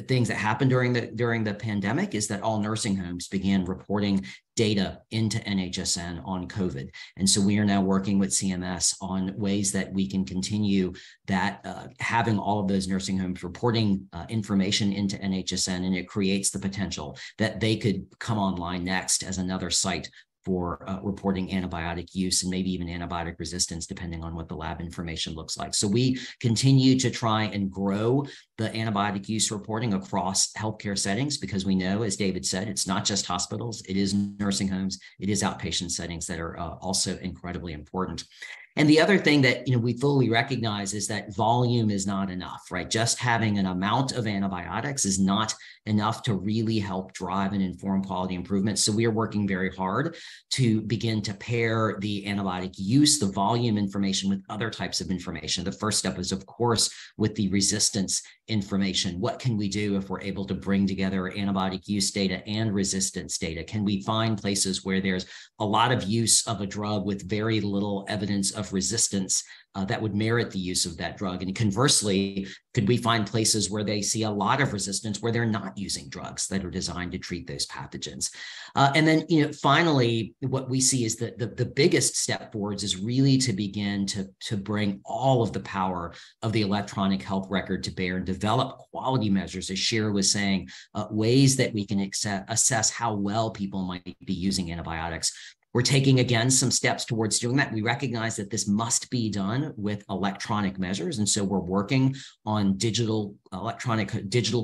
H: things that happened during the pandemic is that all nursing homes began reporting data into NHSN on COVID. And so we are now working with CMS on ways that we can continue that having all of those nursing homes reporting information into NHSN, and it creates the potential that they could come online next as another site for reporting antibiotic use and maybe even antibiotic resistance, depending on what the lab information looks like. So we continue to try and grow the antibiotic use reporting across healthcare settings, because we know, as David said, it's not just hospitals, it is nursing homes, it is outpatient settings that are also incredibly important. And the other thing that we fully recognize is that volume is not enough, right? Just having an amount of antibiotics is not enough to really help drive and inform quality improvement. So we are working very hard to begin to pair the antibiotic use, the volume information, with other types of information. The first step is, of course, with the resistance information. What can we do if we're able to bring together antibiotic use data and resistance data? Can we find places where there's a lot of use of a drug with very little evidence of resistance that would merit the use of that drug? And conversely, could we find places where they see a lot of resistance where they're not using drugs that are designed to treat those pathogens? And then, finally, what we see is that the biggest step forwards is really to begin to bring all of the power of the electronic health record to bear and develop quality measures, as Shira was saying, ways that we can assess how well people might be using antibiotics. We're taking, again, some steps towards doing that. We recognize that this must be done with electronic measures. And so we're working on digital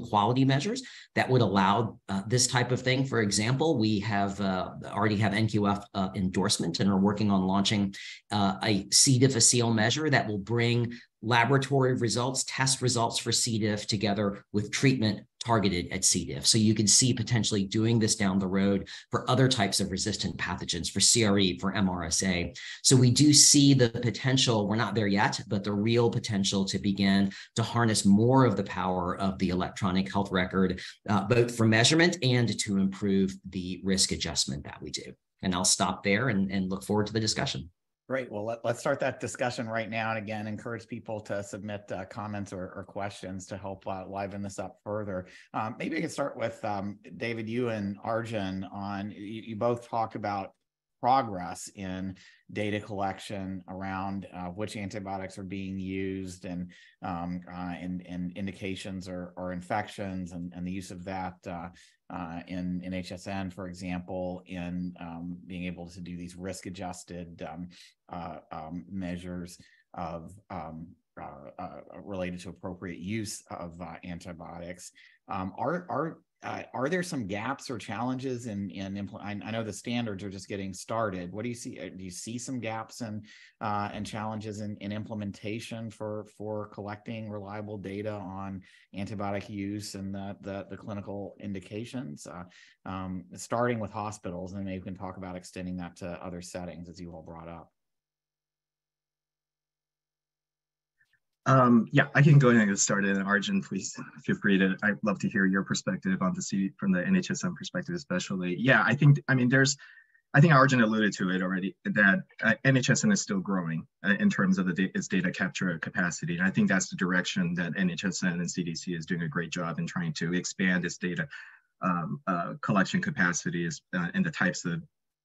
H: quality measures that would allow this type of thing. For example, we already have NQF endorsement and are working on launching a C. difficile measure that will bring laboratory results, test results for C. diff together with treatment targeted at C. diff. So you can see potentially doing this down the road for other types of resistant pathogens, for CRE, for MRSA. So we do see the potential, we're not there yet, but the real potential to begin to harness more of the power of the electronic health record, both for measurement and to improve the risk adjustment that we do. And I'll stop there and look forward to the discussion.
A: Great. Well, let's start that discussion right now. And again, encourage people to submit comments or questions to help liven this up further. Maybe I can start with David, you and Arjun on, you both talk about progress in data collection around which antibiotics are being used and indications or infections and the use of that in HSN, for example, in being able to do these risk-adjusted measures of related to appropriate use of antibiotics. are there some gaps or challenges in I know the standards are just getting started. What do you see? Do you see some gaps and challenges in implementation for collecting reliable data on antibiotic use and the clinical indications, starting with hospitals, and maybe we can talk about extending that to other settings, as you all brought up.
G: Yeah, I can go ahead and get started. And Arjun, please feel free to. I'd love to hear your perspective on from the NHSM perspective, especially. Yeah, I think Arjun alluded to it already, that NHSM is still growing in terms of its data capture capacity. And I think that's the direction that NHSM and CDC is doing a great job in trying to expand its data collection capacities and the types of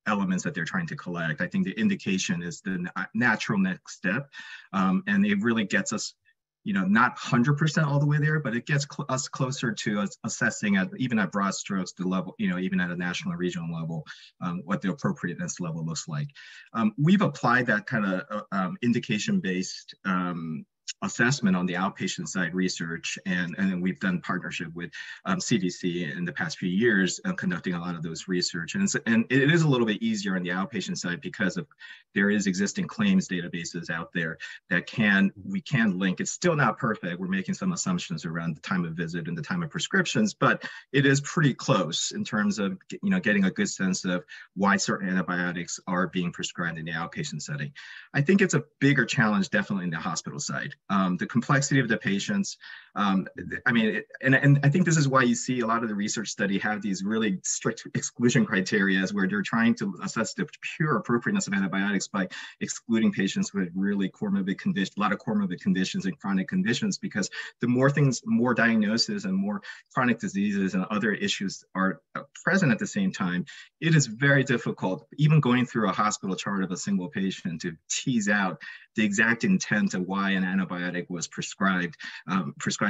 G: elements that they're trying to collect. I think the indication is the natural next step. And it really gets us, not 100% all the way there, but it gets us closer to assessing even at broad strokes, the level, even at a national and regional level, what the appropriateness level looks like. We've applied that kind of indication-based assessment on the outpatient side research, and we've done partnership with CDC in the past few years, conducting a lot of those research, and it is a little bit easier on the outpatient side because there is existing claims databases out there that we can link. It's still not perfect. We're making some assumptions around the time of visit and the time of prescriptions, but it is pretty close in terms of getting a good sense of why certain antibiotics are being prescribed in the outpatient setting. I think it's a bigger challenge definitely in the hospital side. The complexity of the patients. And I think this is why you see a lot of the research study have these really strict exclusion criteria where they're trying to assess the pure appropriateness of antibiotics by excluding patients with really comorbid conditions, a lot of comorbid conditions and chronic conditions, because the more diagnosis and more chronic diseases and other issues are present at the same time, it is very difficult, even going through a hospital chart of a single patient, to tease out the exact intent of why an antibiotic was prescribed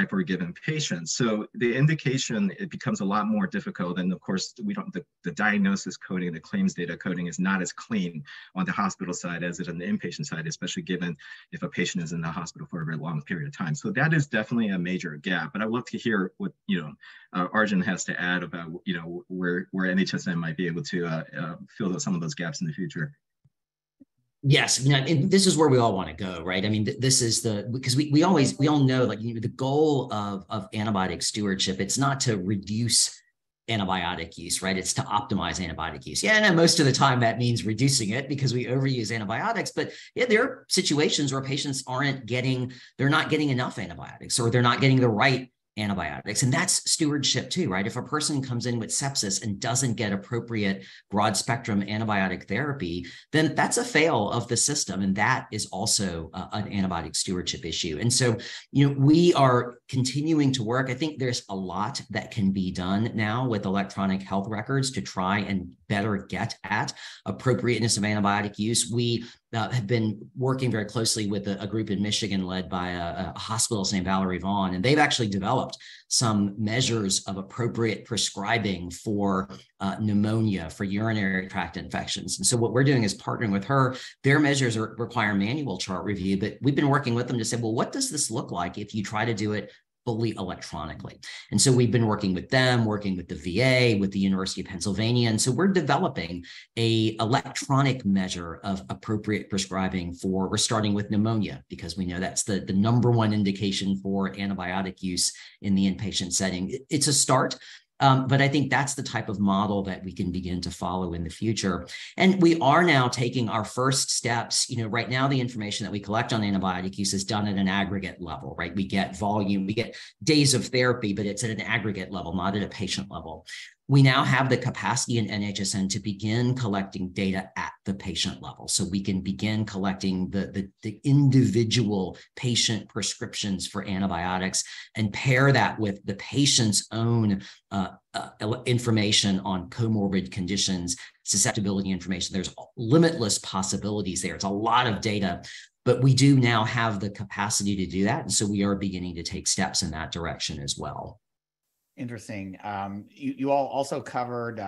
G: for a given patient. So the indication, it becomes a lot more difficult. And of course, the diagnosis coding, the claims data coding is not as clean on the hospital side as it is on the inpatient side, especially given if a patient is in the hospital for a very long period of time. So that is definitely a major gap. But I'd love to hear what Arjun has to add about where NHSM might be able to fill some of those gaps in the future.
H: Yes, and this is where we all want to go, right? I mean, this is because we all know, like, the goal of antibiotic stewardship, it's not to reduce antibiotic use, right? It's to optimize antibiotic use. Yeah, and most of the time that means reducing it because we overuse antibiotics. But yeah, there are situations where patients they're not getting enough antibiotics, or they're not getting the right antibiotics. And that's stewardship too, right? If a person comes in with sepsis and doesn't get appropriate broad spectrum antibiotic therapy, then that's a fail of the system. And that is also an antibiotic stewardship issue. And so, we are continuing to work. I think there's a lot that can be done now with electronic health records to try and better get at appropriateness of antibiotic use. We have been working very closely with a group in Michigan led by a hospitalist named Valerie Vaughn, and they've actually developed some measures of appropriate prescribing for pneumonia, for urinary tract infections. And so what we're doing is partnering with her. Their measures require manual chart review, but we've been working with them to say, well, what does this look like if you try to do it fully electronically? And so we've been working with them, working with the VA, with the University of Pennsylvania. And so we're developing a electronic measure of appropriate prescribing we're starting with pneumonia, because we know that's the number one indication for antibiotic use in the inpatient setting. It's a start. But I think that's the type of model that we can begin to follow in the future. And we are now taking our first steps. Right now, the information that we collect on antibiotic use is done at an aggregate level, right? We get volume, we get days of therapy, but it's at an aggregate level, not at a patient level. We now have the capacity in NHSN to begin collecting data at the patient level. So we can begin collecting the individual patient prescriptions for antibiotics and pair that with the patient's own information on comorbid conditions, susceptibility information. There's limitless possibilities there. It's a lot of data, but we do now have the capacity to do that. And so we are beginning to take steps in that direction as well.
A: Interesting. You all also covered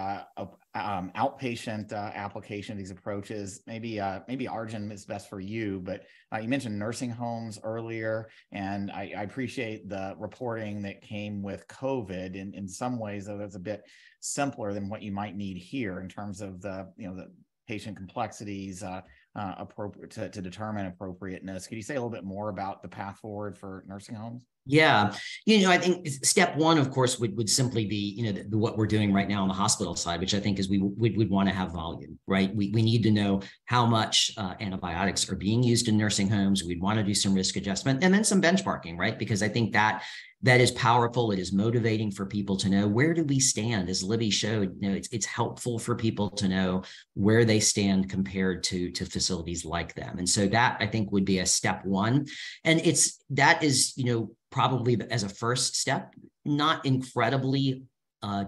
A: outpatient application of these approaches. Maybe Arjun is best for you, but you mentioned nursing homes earlier, and I appreciate the reporting that came with COVID. In some ways, though, that's a bit simpler than what you might need here in terms of the patient complexities appropriate to determine appropriateness. Could you say a little bit more about the path forward for nursing homes?
H: Yeah, I think step one, of course, would simply be, what we're doing right now on the hospital side, which I think is we would want to have volume, right? We need to know how much antibiotics are being used in nursing homes. We'd want to do some risk adjustment and then some benchmarking, right? Because I think that is powerful. It is motivating for people to know, where do we stand? As Libby showed, it's helpful for people to know where they stand compared to facilities like them. And so that, I think, would be a step one. And that is probably as a first step, not incredibly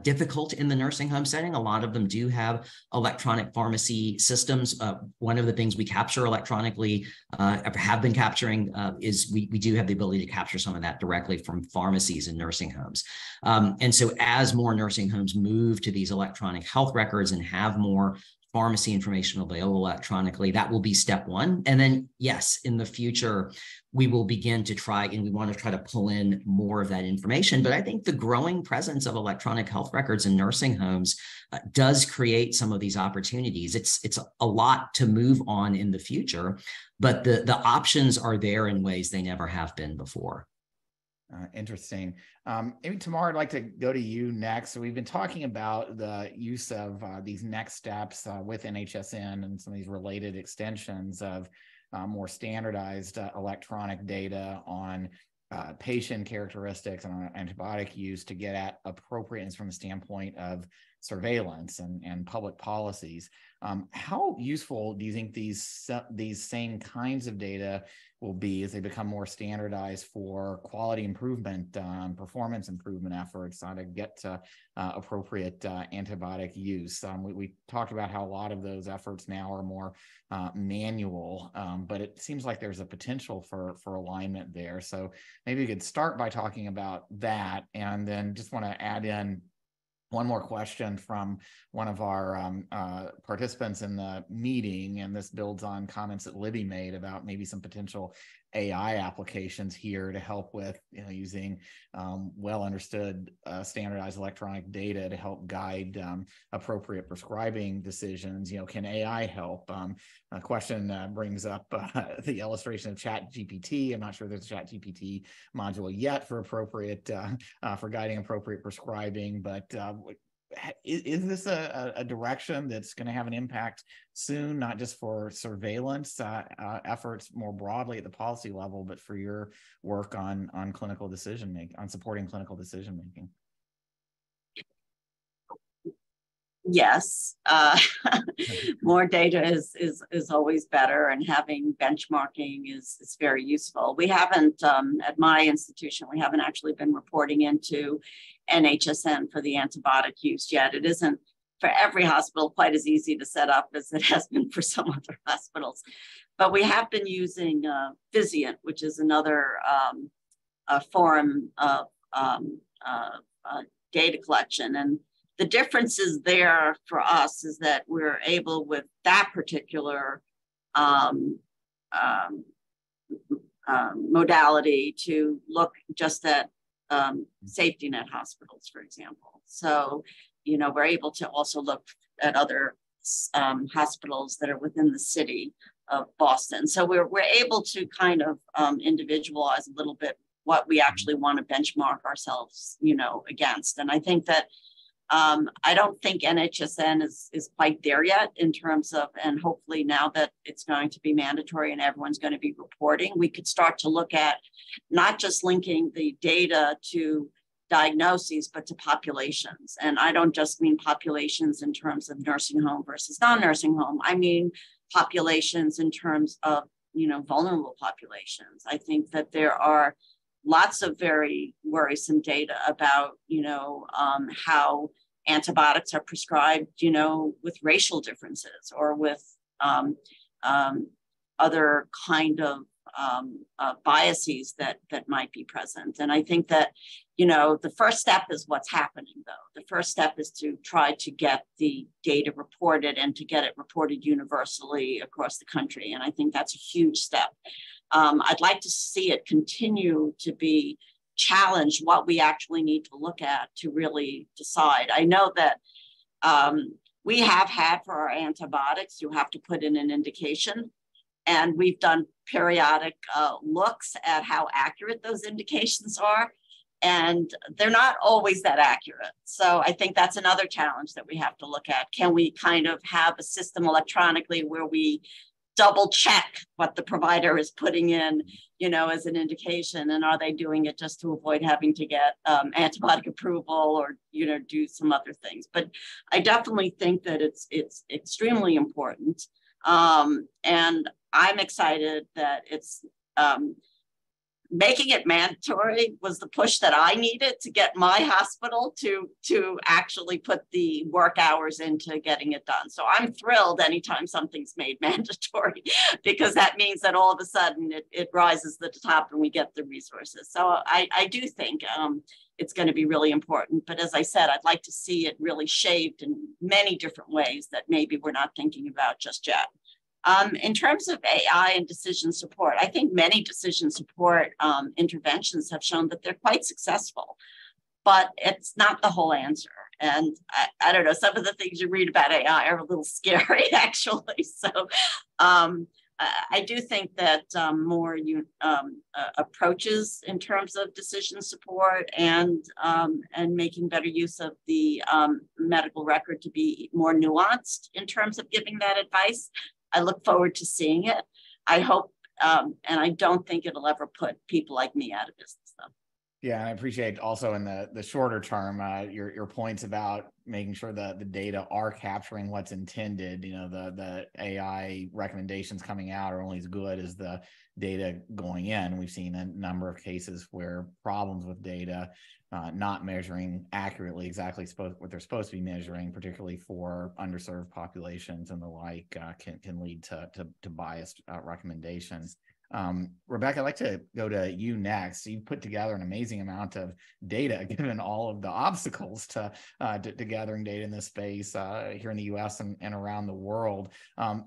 H: difficult in the nursing home setting. A lot of them do have electronic pharmacy systems. One of the things we capture electronically, have been capturing, is we do have the ability to capture some of that directly from pharmacies and nursing homes. And so as more nursing homes move to these electronic health records and have more pharmacy information available electronically, that will be step one. And then, yes, in the future, we will begin to try, and we want to try to pull in more of that information. But I think the growing presence of electronic health records in nursing homes does create some of these opportunities. It's a lot to move on in the future, but the options are there in ways they never have been before.
A: Interesting. Maybe Tamar, I'd like to go to you next. So we've been talking about the use of these next steps with NHSN and some of these related extensions of more standardized electronic data on patient characteristics and on antibiotic use to get at appropriateness from a standpoint of surveillance and public policies. How useful do you think these same kinds of data will be as they become more standardized for quality improvement, performance improvement efforts to get to appropriate antibiotic use? We talked about how a lot of those efforts now are more manual, but it seems like there's a potential for alignment there. So maybe we could start by talking about that, and then just want to add in one more question from one of our participants in the meeting, and this builds on comments that Libby made about maybe some potential AI applications here to help with using well understood standardized electronic data to help guide appropriate prescribing decisions. Can AI help? A question brings up the illustration of ChatGPT. I'm not sure there's a ChatGPT module yet for appropriate for guiding appropriate prescribing, but is this a direction that's going to have an impact soon, not just for surveillance efforts more broadly at the policy level, but for your work on clinical decision making, on supporting clinical decision making?
E: Yes, more data is always better, and having benchmarking is very useful. We haven't, at my institution, we haven't actually been reporting into NHSN for the antibiotic use yet. It isn't for every hospital quite as easy to set up as it has been for some other hospitals. But we have been using Vizient, which is another forum of data collection. And the differences there for us is that we're able, with that particular modality, to look just at safety net hospitals, for example. So, we're able to also look at other hospitals that are within the city of Boston. So we're able to kind of individualize a little bit what we actually want to benchmark ourselves, against. And I think that I don't think NHSN is quite there yet in terms of, and hopefully now that it's going to be mandatory and everyone's going to be reporting, we could start to look at not just linking the data to diagnoses, but to populations. And I don't just mean populations in terms of nursing home versus non-nursing home. I mean populations in terms of, vulnerable populations. I think that there are lots of very worrisome data about, how antibiotics are prescribed, with racial differences or with other kind of biases that might be present. And I think that, you know, the first step is what's happening, though. The first step is to try to get the data reported and to get it reported universally across the country. And I think that's a huge step. I'd like to see it continue to be challenged, what we actually need to look at to really decide. I know that we have had for our antibiotics, you have to put in an indication. And we've done periodic looks at how accurate those indications are. And they're not always that accurate. So I think that's another challenge that we have to look at. Can we kind of have a system electronically where we double check what the provider is putting in, you know, as an indication, and are they doing it just to avoid having to get antibiotic approval or, you know, do some other things? But I definitely think that it's extremely important. And I'm excited that it's making it mandatory was the push that I needed to get my hospital to actually put the work hours into getting it done. So I'm thrilled anytime something's made mandatory, because that means that all of a sudden it rises to the top and we get the resources. So I do think it's going to be really important. But as I said, I'd like to see it really shaped in many different ways that maybe we're not thinking about just yet. In terms of AI and decision support, I think many decision support interventions have shown that they're quite successful, but it's not the whole answer. And I don't know, some of the things you read about AI are a little scary, actually. So I do think that more approaches in terms of decision support and making better use of the medical record to be more nuanced in terms of giving that advice. I look forward to seeing it. I hope, and I don't think it'll ever put people like me out of business, though.
A: Yeah, I appreciate also in the shorter term, your points about making sure that the data are capturing what's intended. You know, the AI recommendations coming out are only as good as the data going in. We've seen a number of cases where problems with data not measuring accurately exactly what they're supposed to be measuring, particularly for underserved populations and the like, can lead to biased recommendations. Rebecca, I'd like to go to you next. You've put together an amazing amount of data, given all of the obstacles to gathering data in this space here in the U.S. and around the world.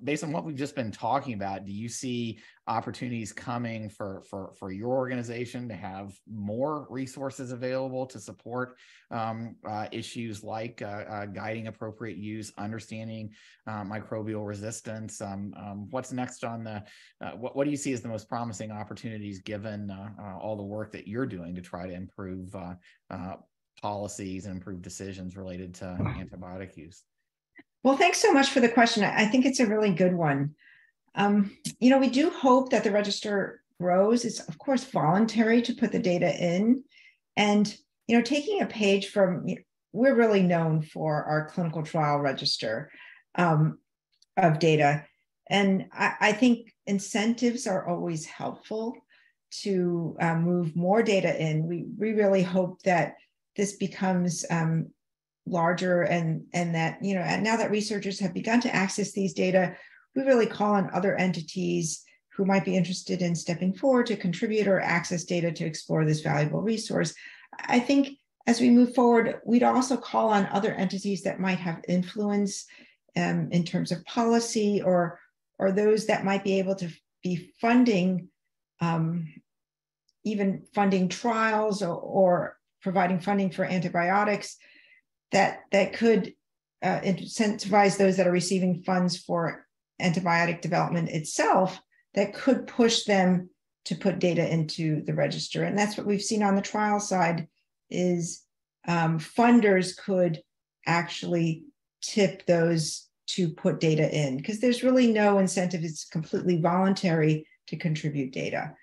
A: Based on what we've just been talking about, do you see opportunities coming for your organization to have more resources available to support issues like guiding appropriate use, understanding microbial resistance? What's next on the, what do you see as the most promising opportunities given all the work that you're doing to try to improve policies and improve decisions related to antibiotic use?
F: Well, thanks so much for the question. I think it's a really good one. You know, we do hope that the register grows. It's, of course, voluntary to put the data in. And, you know, taking a page from, we're really known for our clinical trial register of data. And I think incentives are always helpful to move more data in. We really hope that this becomes larger and that, you know, and now that researchers have begun to access these data, we really call on other entities who might be interested in stepping forward to contribute or access data to explore this valuable resource. I think as we move forward, we'd also call on other entities that might have influence in terms of policy or those that might be able to be funding, even funding trials or providing funding for antibiotics that could incentivize those that are receiving funds for antibiotic development itself, that could push them to put data into the register. And that's what we've seen on the trial side is funders could actually tip those to put data in, because there's really no incentive. It's completely voluntary to contribute data.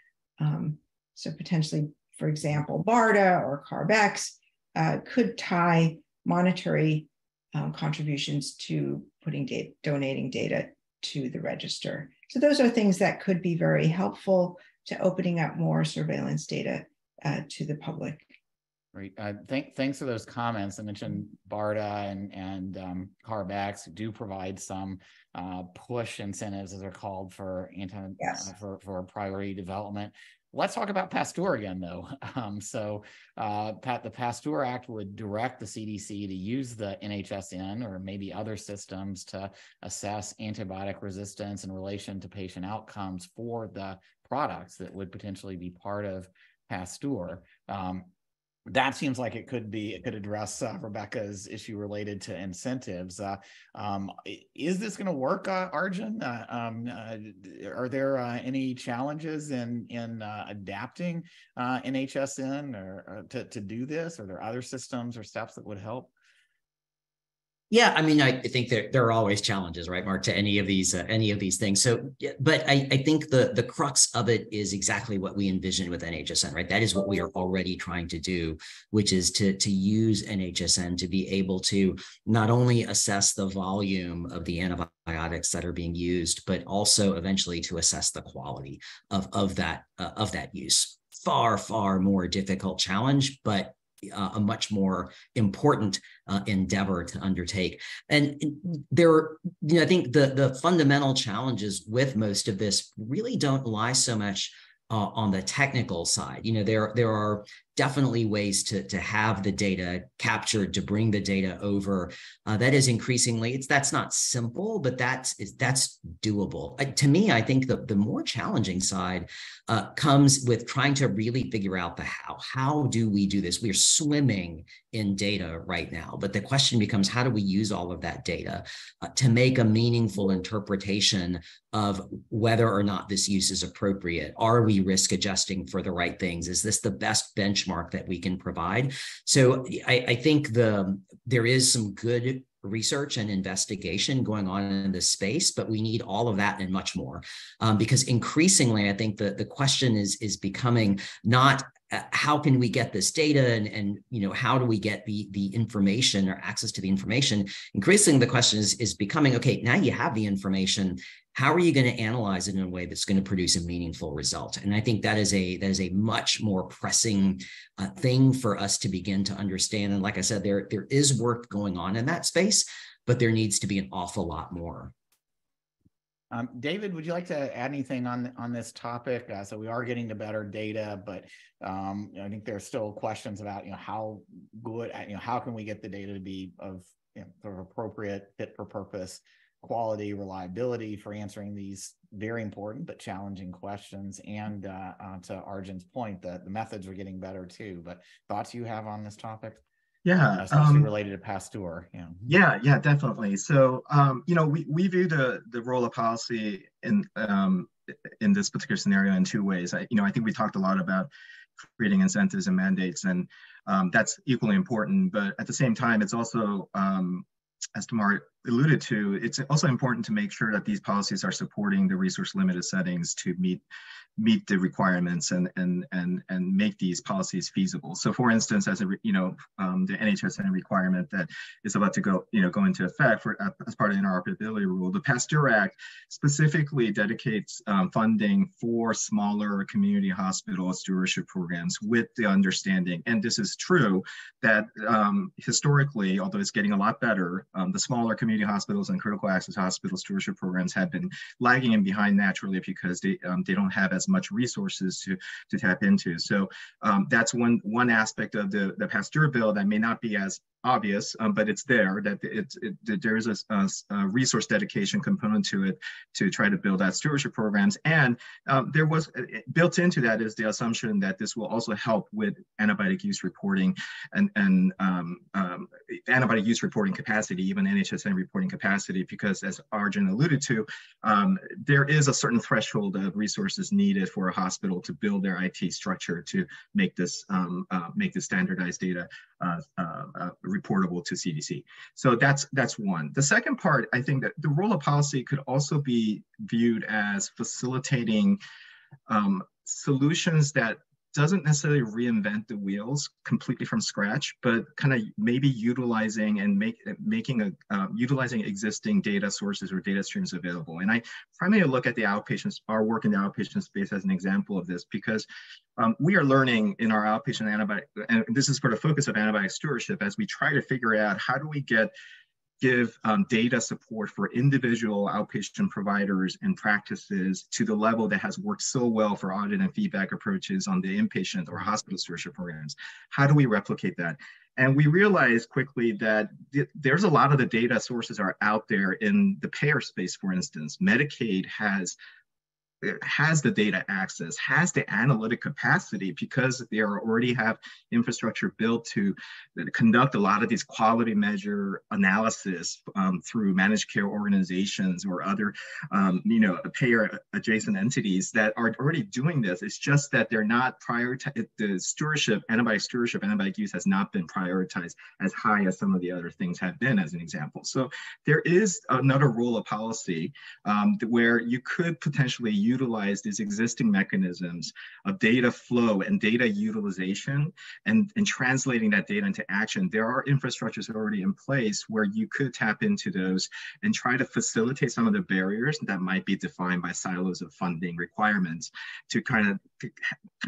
F: So potentially, for example, BARDA or CARB-X could tie monetary contributions to donating data to the register. So those are things that could be very helpful to opening up more surveillance data to the public.
A: Great. Thanks for those comments. I mentioned BARDA and CARB-X do provide some push incentives, as they're called, for for priority development. Let's talk about Pasteur again, though. The Pasteur Act would direct the CDC to use the NHSN or maybe other systems to assess antibiotic resistance in relation to patient outcomes for the products that would potentially be part of Pasteur. That seems like it could address Rebecca's issue related to incentives. Is this going to work, Arjun? Are there any challenges in adapting NHSN or to do this? Are there other systems or steps that would help?
H: Yeah, I mean, I think there are always challenges, right, Mark, to any of these things. So, but I think the crux of it is exactly what we envisioned with NHSN, right? That is what we are already trying to do, which is to use NHSN to be able to not only assess the volume of the antibiotics that are being used, but also eventually to assess the quality of that use. Far more difficult challenge, but a much more important endeavor to undertake. And I think the fundamental challenges with most of this really don't lie so much on the technical side. There are definitely ways to have the data captured, to bring the data over. That is increasingly, that's not simple, but that's doable. To me, I think the more challenging side comes with trying to really figure out the how. How do we do this? We're swimming in data right now, but the question becomes, how do we use all of that data to make a meaningful interpretation of whether or not this use is appropriate? Are we risk adjusting for the right things? Is this the best benchmark that we can provide? So I think there is some good research and investigation going on in this space, but we need all of that and much more, because increasingly, I think the question is becoming not how can we get this data and how do we get the information or access to the information? Increasingly, the question is becoming, okay, now you have the information. How are you going to analyze it in a way that's going to produce a meaningful result? And I think that is a much more pressing thing for us to begin to understand. And like I said, there is work going on in that space, but there needs to be an awful lot more.
A: David, would you like to add anything on this topic? So we are getting to better data, but I think there are still questions about how good, how can we get the data to be of sort of appropriate, fit for purpose, quality, reliability for answering these very important but challenging questions. And to Arjun's point, the methods are getting better too. But thoughts you have on this topic?
G: Yeah,
A: especially related to Pasteur.
G: Yeah, definitely. So, we view the role of policy in this particular scenario in two ways. I think we talked a lot about creating incentives and mandates, and that's equally important. But at the same time, it's also, as Tamar alluded to, it's also important to make sure that these policies are supporting the resource-limited settings to meet the requirements and make these policies feasible. So, for instance, as the NHSN requirement that is about to go into effect as part of the interoperability rule, the Pasteur Act specifically dedicates funding for smaller community hospital stewardship programs with the understanding, and this is true, that historically, although it's getting a lot better, the smaller community hospitals and critical access hospital stewardship programs have been lagging in behind naturally because they don't have as much resources to tap into. So that's one aspect of the Pasteur bill that may not be as obvious, but it's there, that there is a resource dedication component to it to try to build out stewardship programs. And there was built into that is the assumption that this will also help with antibiotic use reporting and antibiotic use reporting capacity, even NHSN reporting capacity, because as Arjun alluded to, there is a certain threshold of resources needed for a hospital to build their IT structure to make this standardized data reportable to CDC. So that's one. The second part, I think that the role of policy could also be viewed as facilitating solutions that doesn't necessarily reinvent the wheels completely from scratch, but kind of maybe utilizing and utilizing existing data sources or data streams available. And I primarily look at our work in the outpatient space as an example of this, because we are learning in our outpatient antibiotic, and this is for the focus of antibiotic stewardship, as we try to figure out how do we give data support for individual outpatient providers and practices to the level that has worked so well for audit and feedback approaches on the inpatient or hospital stewardship programs. How do we replicate that? And we realized quickly that there's a lot of the data sources are out there in the payer space. For instance, Medicaid has the data access, has the analytic capacity, because they already have infrastructure built to conduct a lot of these quality measure analysis through managed care organizations or other, payer adjacent entities that are already doing this. It's just that they're not prioritized. The stewardship, antibiotic use has not been prioritized as high as some of the other things have been, as an example. So there is another role of policy where you could potentially utilize these existing mechanisms of data flow and data utilization and translating that data into action. There are infrastructures already in place where you could tap into those and try to facilitate some of the barriers that might be defined by silos of funding requirements to kind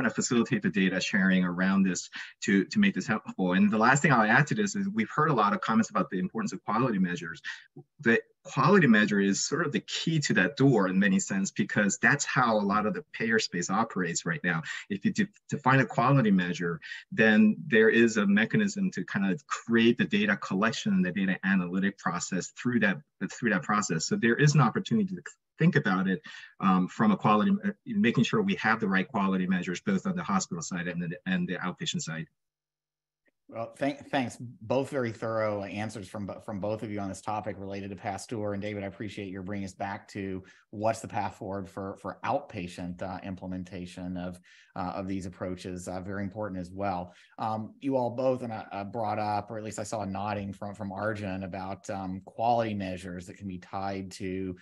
G: of facilitate the data sharing around this to make this helpful. And the last thing I'll add to this is we've heard a lot of comments about the importance of quality measures. The quality measure is sort of the key to that door in many sense, because that's how a lot of the payer space operates right now. If you define a quality measure, then there is a mechanism to kind of create the data collection and the data analytic process through that process. So there is an opportunity to think about it from a quality, making sure we have the right quality measures, both on the hospital side and the outpatient side.
A: Well, thanks. Both very thorough answers from both of you on this topic related to Pasteur. And David, I appreciate your bringing us back to what's the path forward for outpatient implementation of these approaches. Very important as well. You all both brought up, or at least I saw a nodding from Arjun about quality measures that can be tied to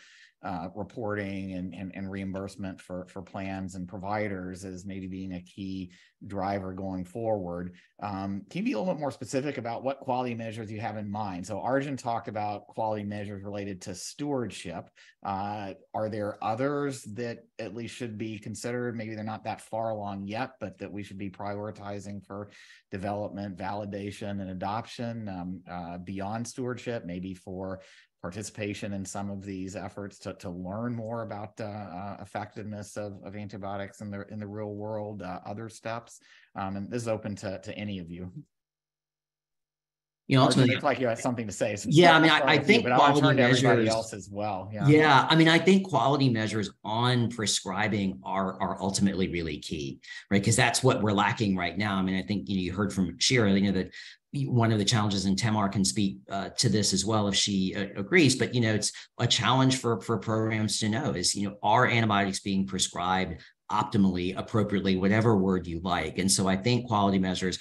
A: reporting and reimbursement for plans and providers as maybe being a key driver going forward. Can you be a little bit more specific about what quality measures you have in mind? So Arjun talked about quality measures related to stewardship. Are there others that at least should be considered? Maybe they're not that far along yet, but that we should be prioritizing for development, validation, and adoption beyond stewardship, maybe for participation in some of these efforts to learn more about effectiveness of antibiotics in the real world, other steps. And this is open to any of you.
H: You know, ultimately,
A: it's like you have something to say. So
H: yeah, I mean, I think
A: but
H: quality
A: I'll turn to
H: measures,
A: everybody else as well.
H: Yeah, I mean, I think quality measures on prescribing are ultimately really key, right? Because that's what we're lacking right now. I mean, I think you heard from Shira, that one of the challenges, and Tamar can speak to this as well if she agrees, but it's a challenge for programs to know is, are antibiotics being prescribed optimally, appropriately, whatever word you like. And so I think quality measures,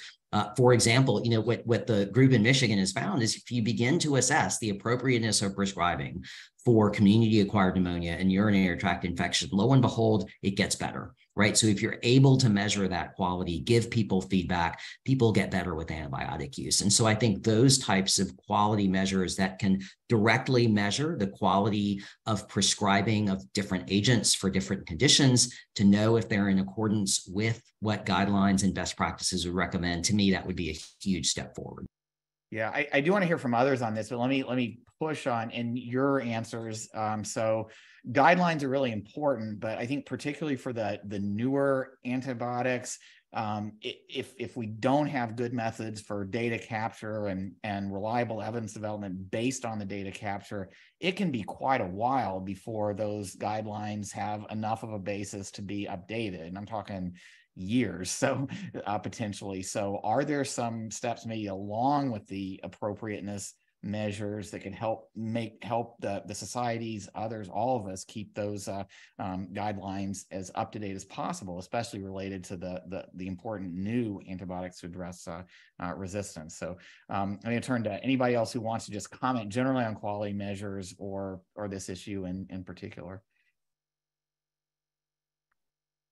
H: for example, what the group in Michigan has found is if you begin to assess the appropriateness of prescribing for community-acquired pneumonia and urinary tract infection, lo and behold, it gets better, right? So if you're able to measure that quality, give people feedback, people get better with antibiotic use. And so I think those types of quality measures that can directly measure the quality of prescribing of different agents for different conditions to know if they're in accordance with what guidelines and best practices would recommend, to me, that would be a huge step forward.
A: Yeah, I do want to hear from others on this, but let me push on in your answers. So guidelines are really important, but I think particularly for the newer antibiotics, if we don't have good methods for data capture and reliable evidence development based on the data capture, it can be quite a while before those guidelines have enough of a basis to be updated. And I'm talking years, so potentially. So are there some steps maybe along with the appropriateness measures that can help the societies, others, all of us keep those guidelines as up to date as possible, especially related to the important new antibiotics to address resistance? So I'm going to turn to anybody else who wants to just comment generally on quality measures or this issue in particular.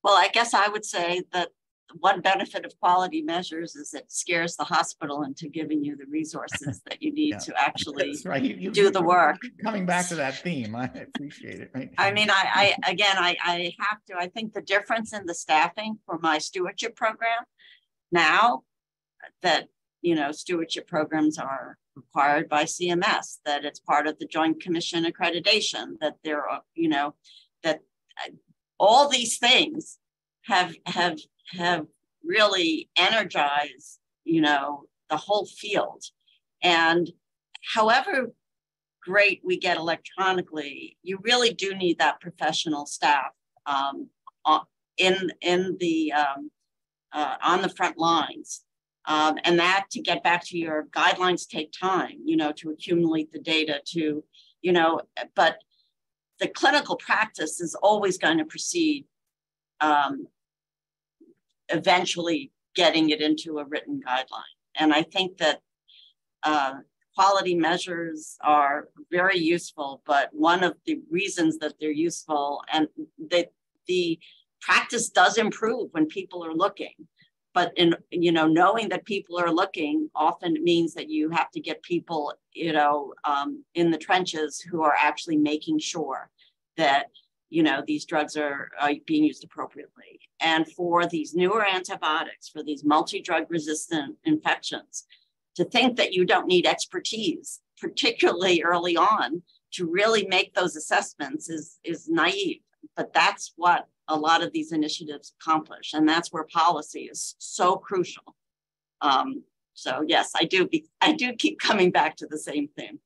E: Well, I guess I would say that one benefit of quality measures is it scares the hospital into giving you the resources that you need to actually
A: right.
E: do the work.
A: Coming back to that theme, I appreciate it. Right.
E: I mean, I have to, I think the difference in the staffing for my stewardship program now that, you know, stewardship programs are required by CMS, that it's part of the Joint Commission accreditation, that there are, you know, that all these things have really energized, you know, the whole field. And however great we get electronically, you really do need that professional staff on the front lines. And that, to get back to your guidelines, take time, you know, to accumulate the data, to, you know, but the clinical practice is always going to proceed, eventually getting it into a written guideline. And I think that quality measures are very useful, but one of the reasons that they're useful, and the practice does improve when people are looking. But you know, knowing that people are looking often means that you have to get people, you know, in the trenches who are actually making sure that, you know, these drugs are being used appropriately. And for these newer antibiotics, for these multi-drug resistant infections, to think that you don't need expertise, particularly early on, to really make those assessments is naive. But that's what a lot of these initiatives accomplish, and that's where policy is so crucial. So yes, I do keep coming back to the same theme.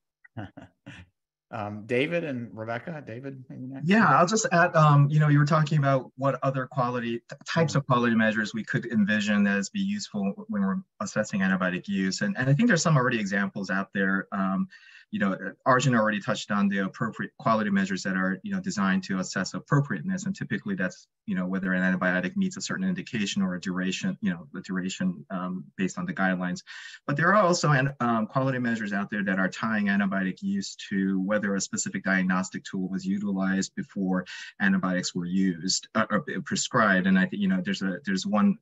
A: David and Rebecca. David, maybe next.
G: Yeah, I'll just add, you know, you were talking about what other types of quality measures we could envision as be useful when we're assessing antibiotic use. And I think there's some already examples out there. You know, Arjun already touched on the appropriate quality measures that are, you know, designed to assess appropriateness. And typically that's, you know, whether an antibiotic meets a certain indication or a duration, you know, the duration based on the guidelines. But there are also quality measures out there that are tying antibiotic use to whether a specific diagnostic tool was utilized before antibiotics were used or prescribed. And I think, you know, there's one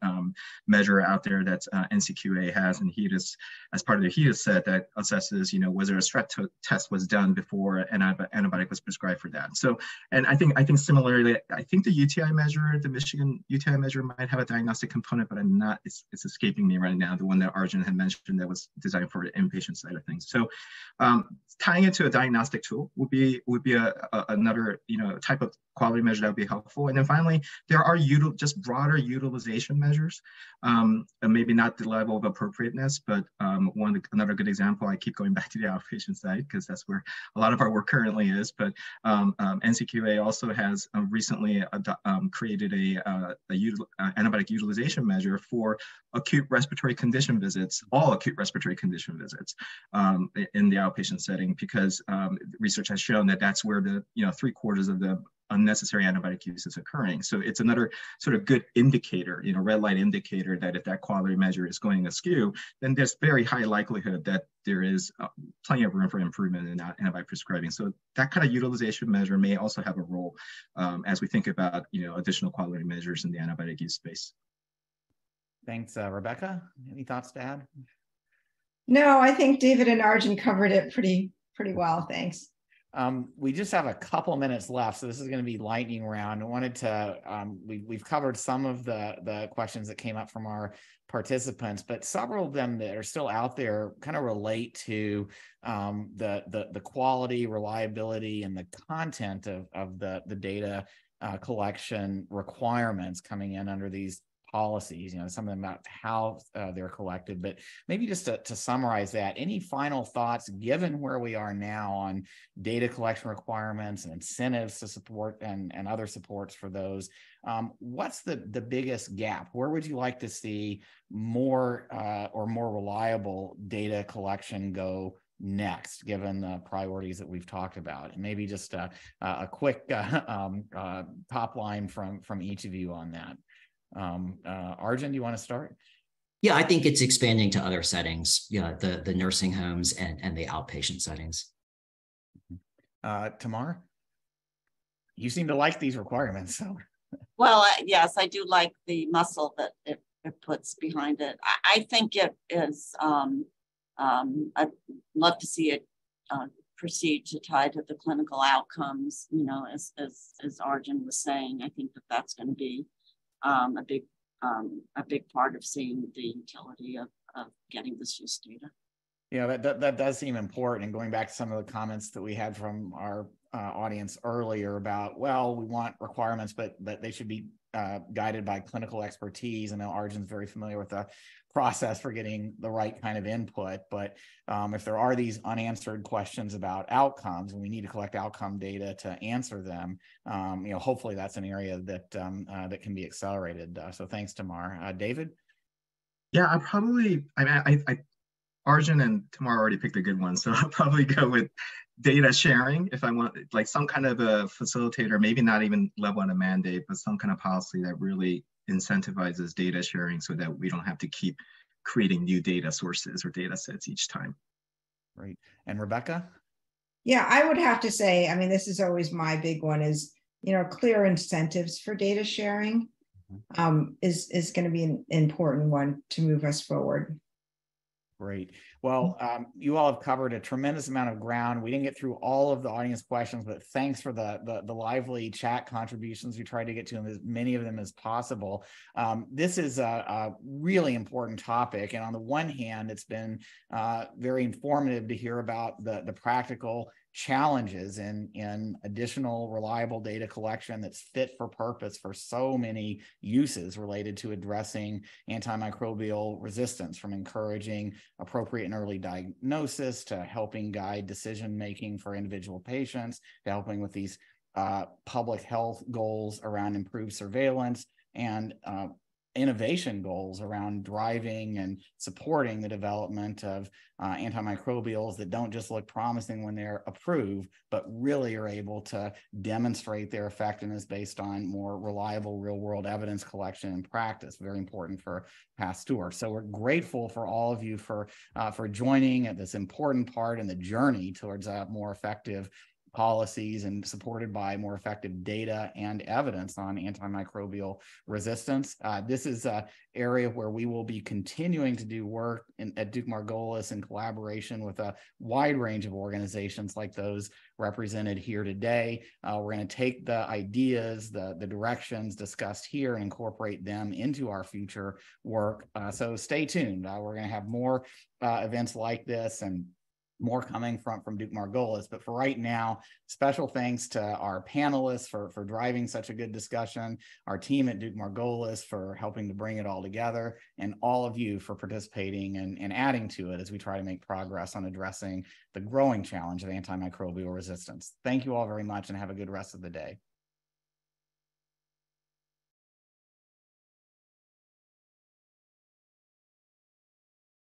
G: measure out there that NCQA has, and HEDIS, as part of the HEDIS set, that assesses, you know, was there a strep test was done before an antibiotic was prescribed for that. So, and I think similarly, I think the UTI measure, the Michigan UTI measure, might have a diagnostic component, but I'm not, it's escaping me right now. The one that Arjun had mentioned that was designed for the inpatient side of things. So, tying it to a diagnostic tool would be another, you know, type of quality measure that would be helpful. And then finally, there are just broader utilization measures, and maybe not the level of appropriateness, but another good example, I keep going back to the outpatient side because that's where a lot of our work currently is, but NCQA also has recently created a antibiotic utilization measure for acute respiratory condition visits, all acute respiratory condition visits in the outpatient setting, because research has shown that that's where the, you know, 3/4 of the unnecessary antibiotic use is occurring. So it's another sort of good indicator, you know, red light indicator, that if that quality measure is going askew, then there's very high likelihood that there is plenty of room for improvement in antibiotic prescribing. So that kind of utilization measure may also have a role as we think about, you know, additional quality measures in the antibiotic use space.
A: Thanks, Rebecca. Any thoughts to add?
F: No, I think David and Arjun covered it pretty well. Thanks.
A: We just have a couple minutes left, so this is going to be lightning round. I wanted to, we've covered some of the questions that came up from our participants, but several of them that are still out there kind of relate to the quality, reliability, and the content of the data collection requirements coming in under these policies, you know, some of them about how they're collected, but maybe just to summarize that, any final thoughts given where we are now on data collection requirements and incentives to support and other supports for those? What's the biggest gap? Where would you like to see more or more reliable data collection go next, given the priorities that we've talked about? And maybe just a quick top line from each of you on that. Arjun, do you want to start?
H: Yeah, I think it's expanding to other settings, the nursing homes and the outpatient settings.
A: Tamar, you seem to like these requirements. So,
E: well, yes, I do like the muscle that it puts behind it. I think it is, I'd love to see it proceed to tie to the clinical outcomes, you know, as Arjun was saying. I think that that's going to be a big part of seeing the utility of getting this use data.
A: Yeah, that does seem important. And going back to some of the comments that we had from our audience earlier about, well, we want requirements, but they should be guided by clinical expertise. I know Arjun's very familiar with the process for getting the right kind of input, but if there are these unanswered questions about outcomes, and we need to collect outcome data to answer them, you know, hopefully that's an area that that can be accelerated. So thanks, Tamar. David?
G: Yeah, I Arjun and Tamar already picked a good one, so I'll probably go with data sharing if I want, like some kind of a facilitator, maybe not even level on a mandate, but some kind of policy that really incentivizes data sharing so that we don't have to keep creating new data sources or data sets each time.
A: Great. And Rebecca?
F: Yeah, I would have to say, I mean, this is always my big one is, you know, clear incentives for data sharing is going to be an important one to move us forward.
A: Great. Well, you all have covered a tremendous amount of ground. We didn't get through all of the audience questions, but thanks for the lively chat contributions. We tried to get to as many of them as possible. This is a really important topic. And on the one hand, it's been very informative to hear about the practical challenges in additional reliable data collection that's fit for purpose for so many uses related to addressing antimicrobial resistance, from encouraging appropriate and early diagnosis to helping guide decision-making for individual patients, to helping with these public health goals around improved surveillance and innovation goals around driving and supporting the development of antimicrobials that don't just look promising when they're approved, but really are able to demonstrate their effectiveness based on more reliable real-world evidence collection and practice. Very important for past stewards. So we're grateful for all of you for joining at this important part in the journey towards a more effective policies and supported by more effective data and evidence on antimicrobial resistance. This is an area where we will be continuing to do work at Duke-Margolis in collaboration with a wide range of organizations like those represented here today. We're going to take the ideas, the directions discussed here and incorporate them into our future work. So stay tuned. We're going to have more events like this and more coming from Duke-Margolis. But for right now, special thanks to our panelists for driving such a good discussion, our team at Duke-Margolis for helping to bring it all together, and all of you for participating and adding to it as we try to make progress on addressing the growing challenge of antimicrobial resistance. Thank you all very much and have a good rest of the day.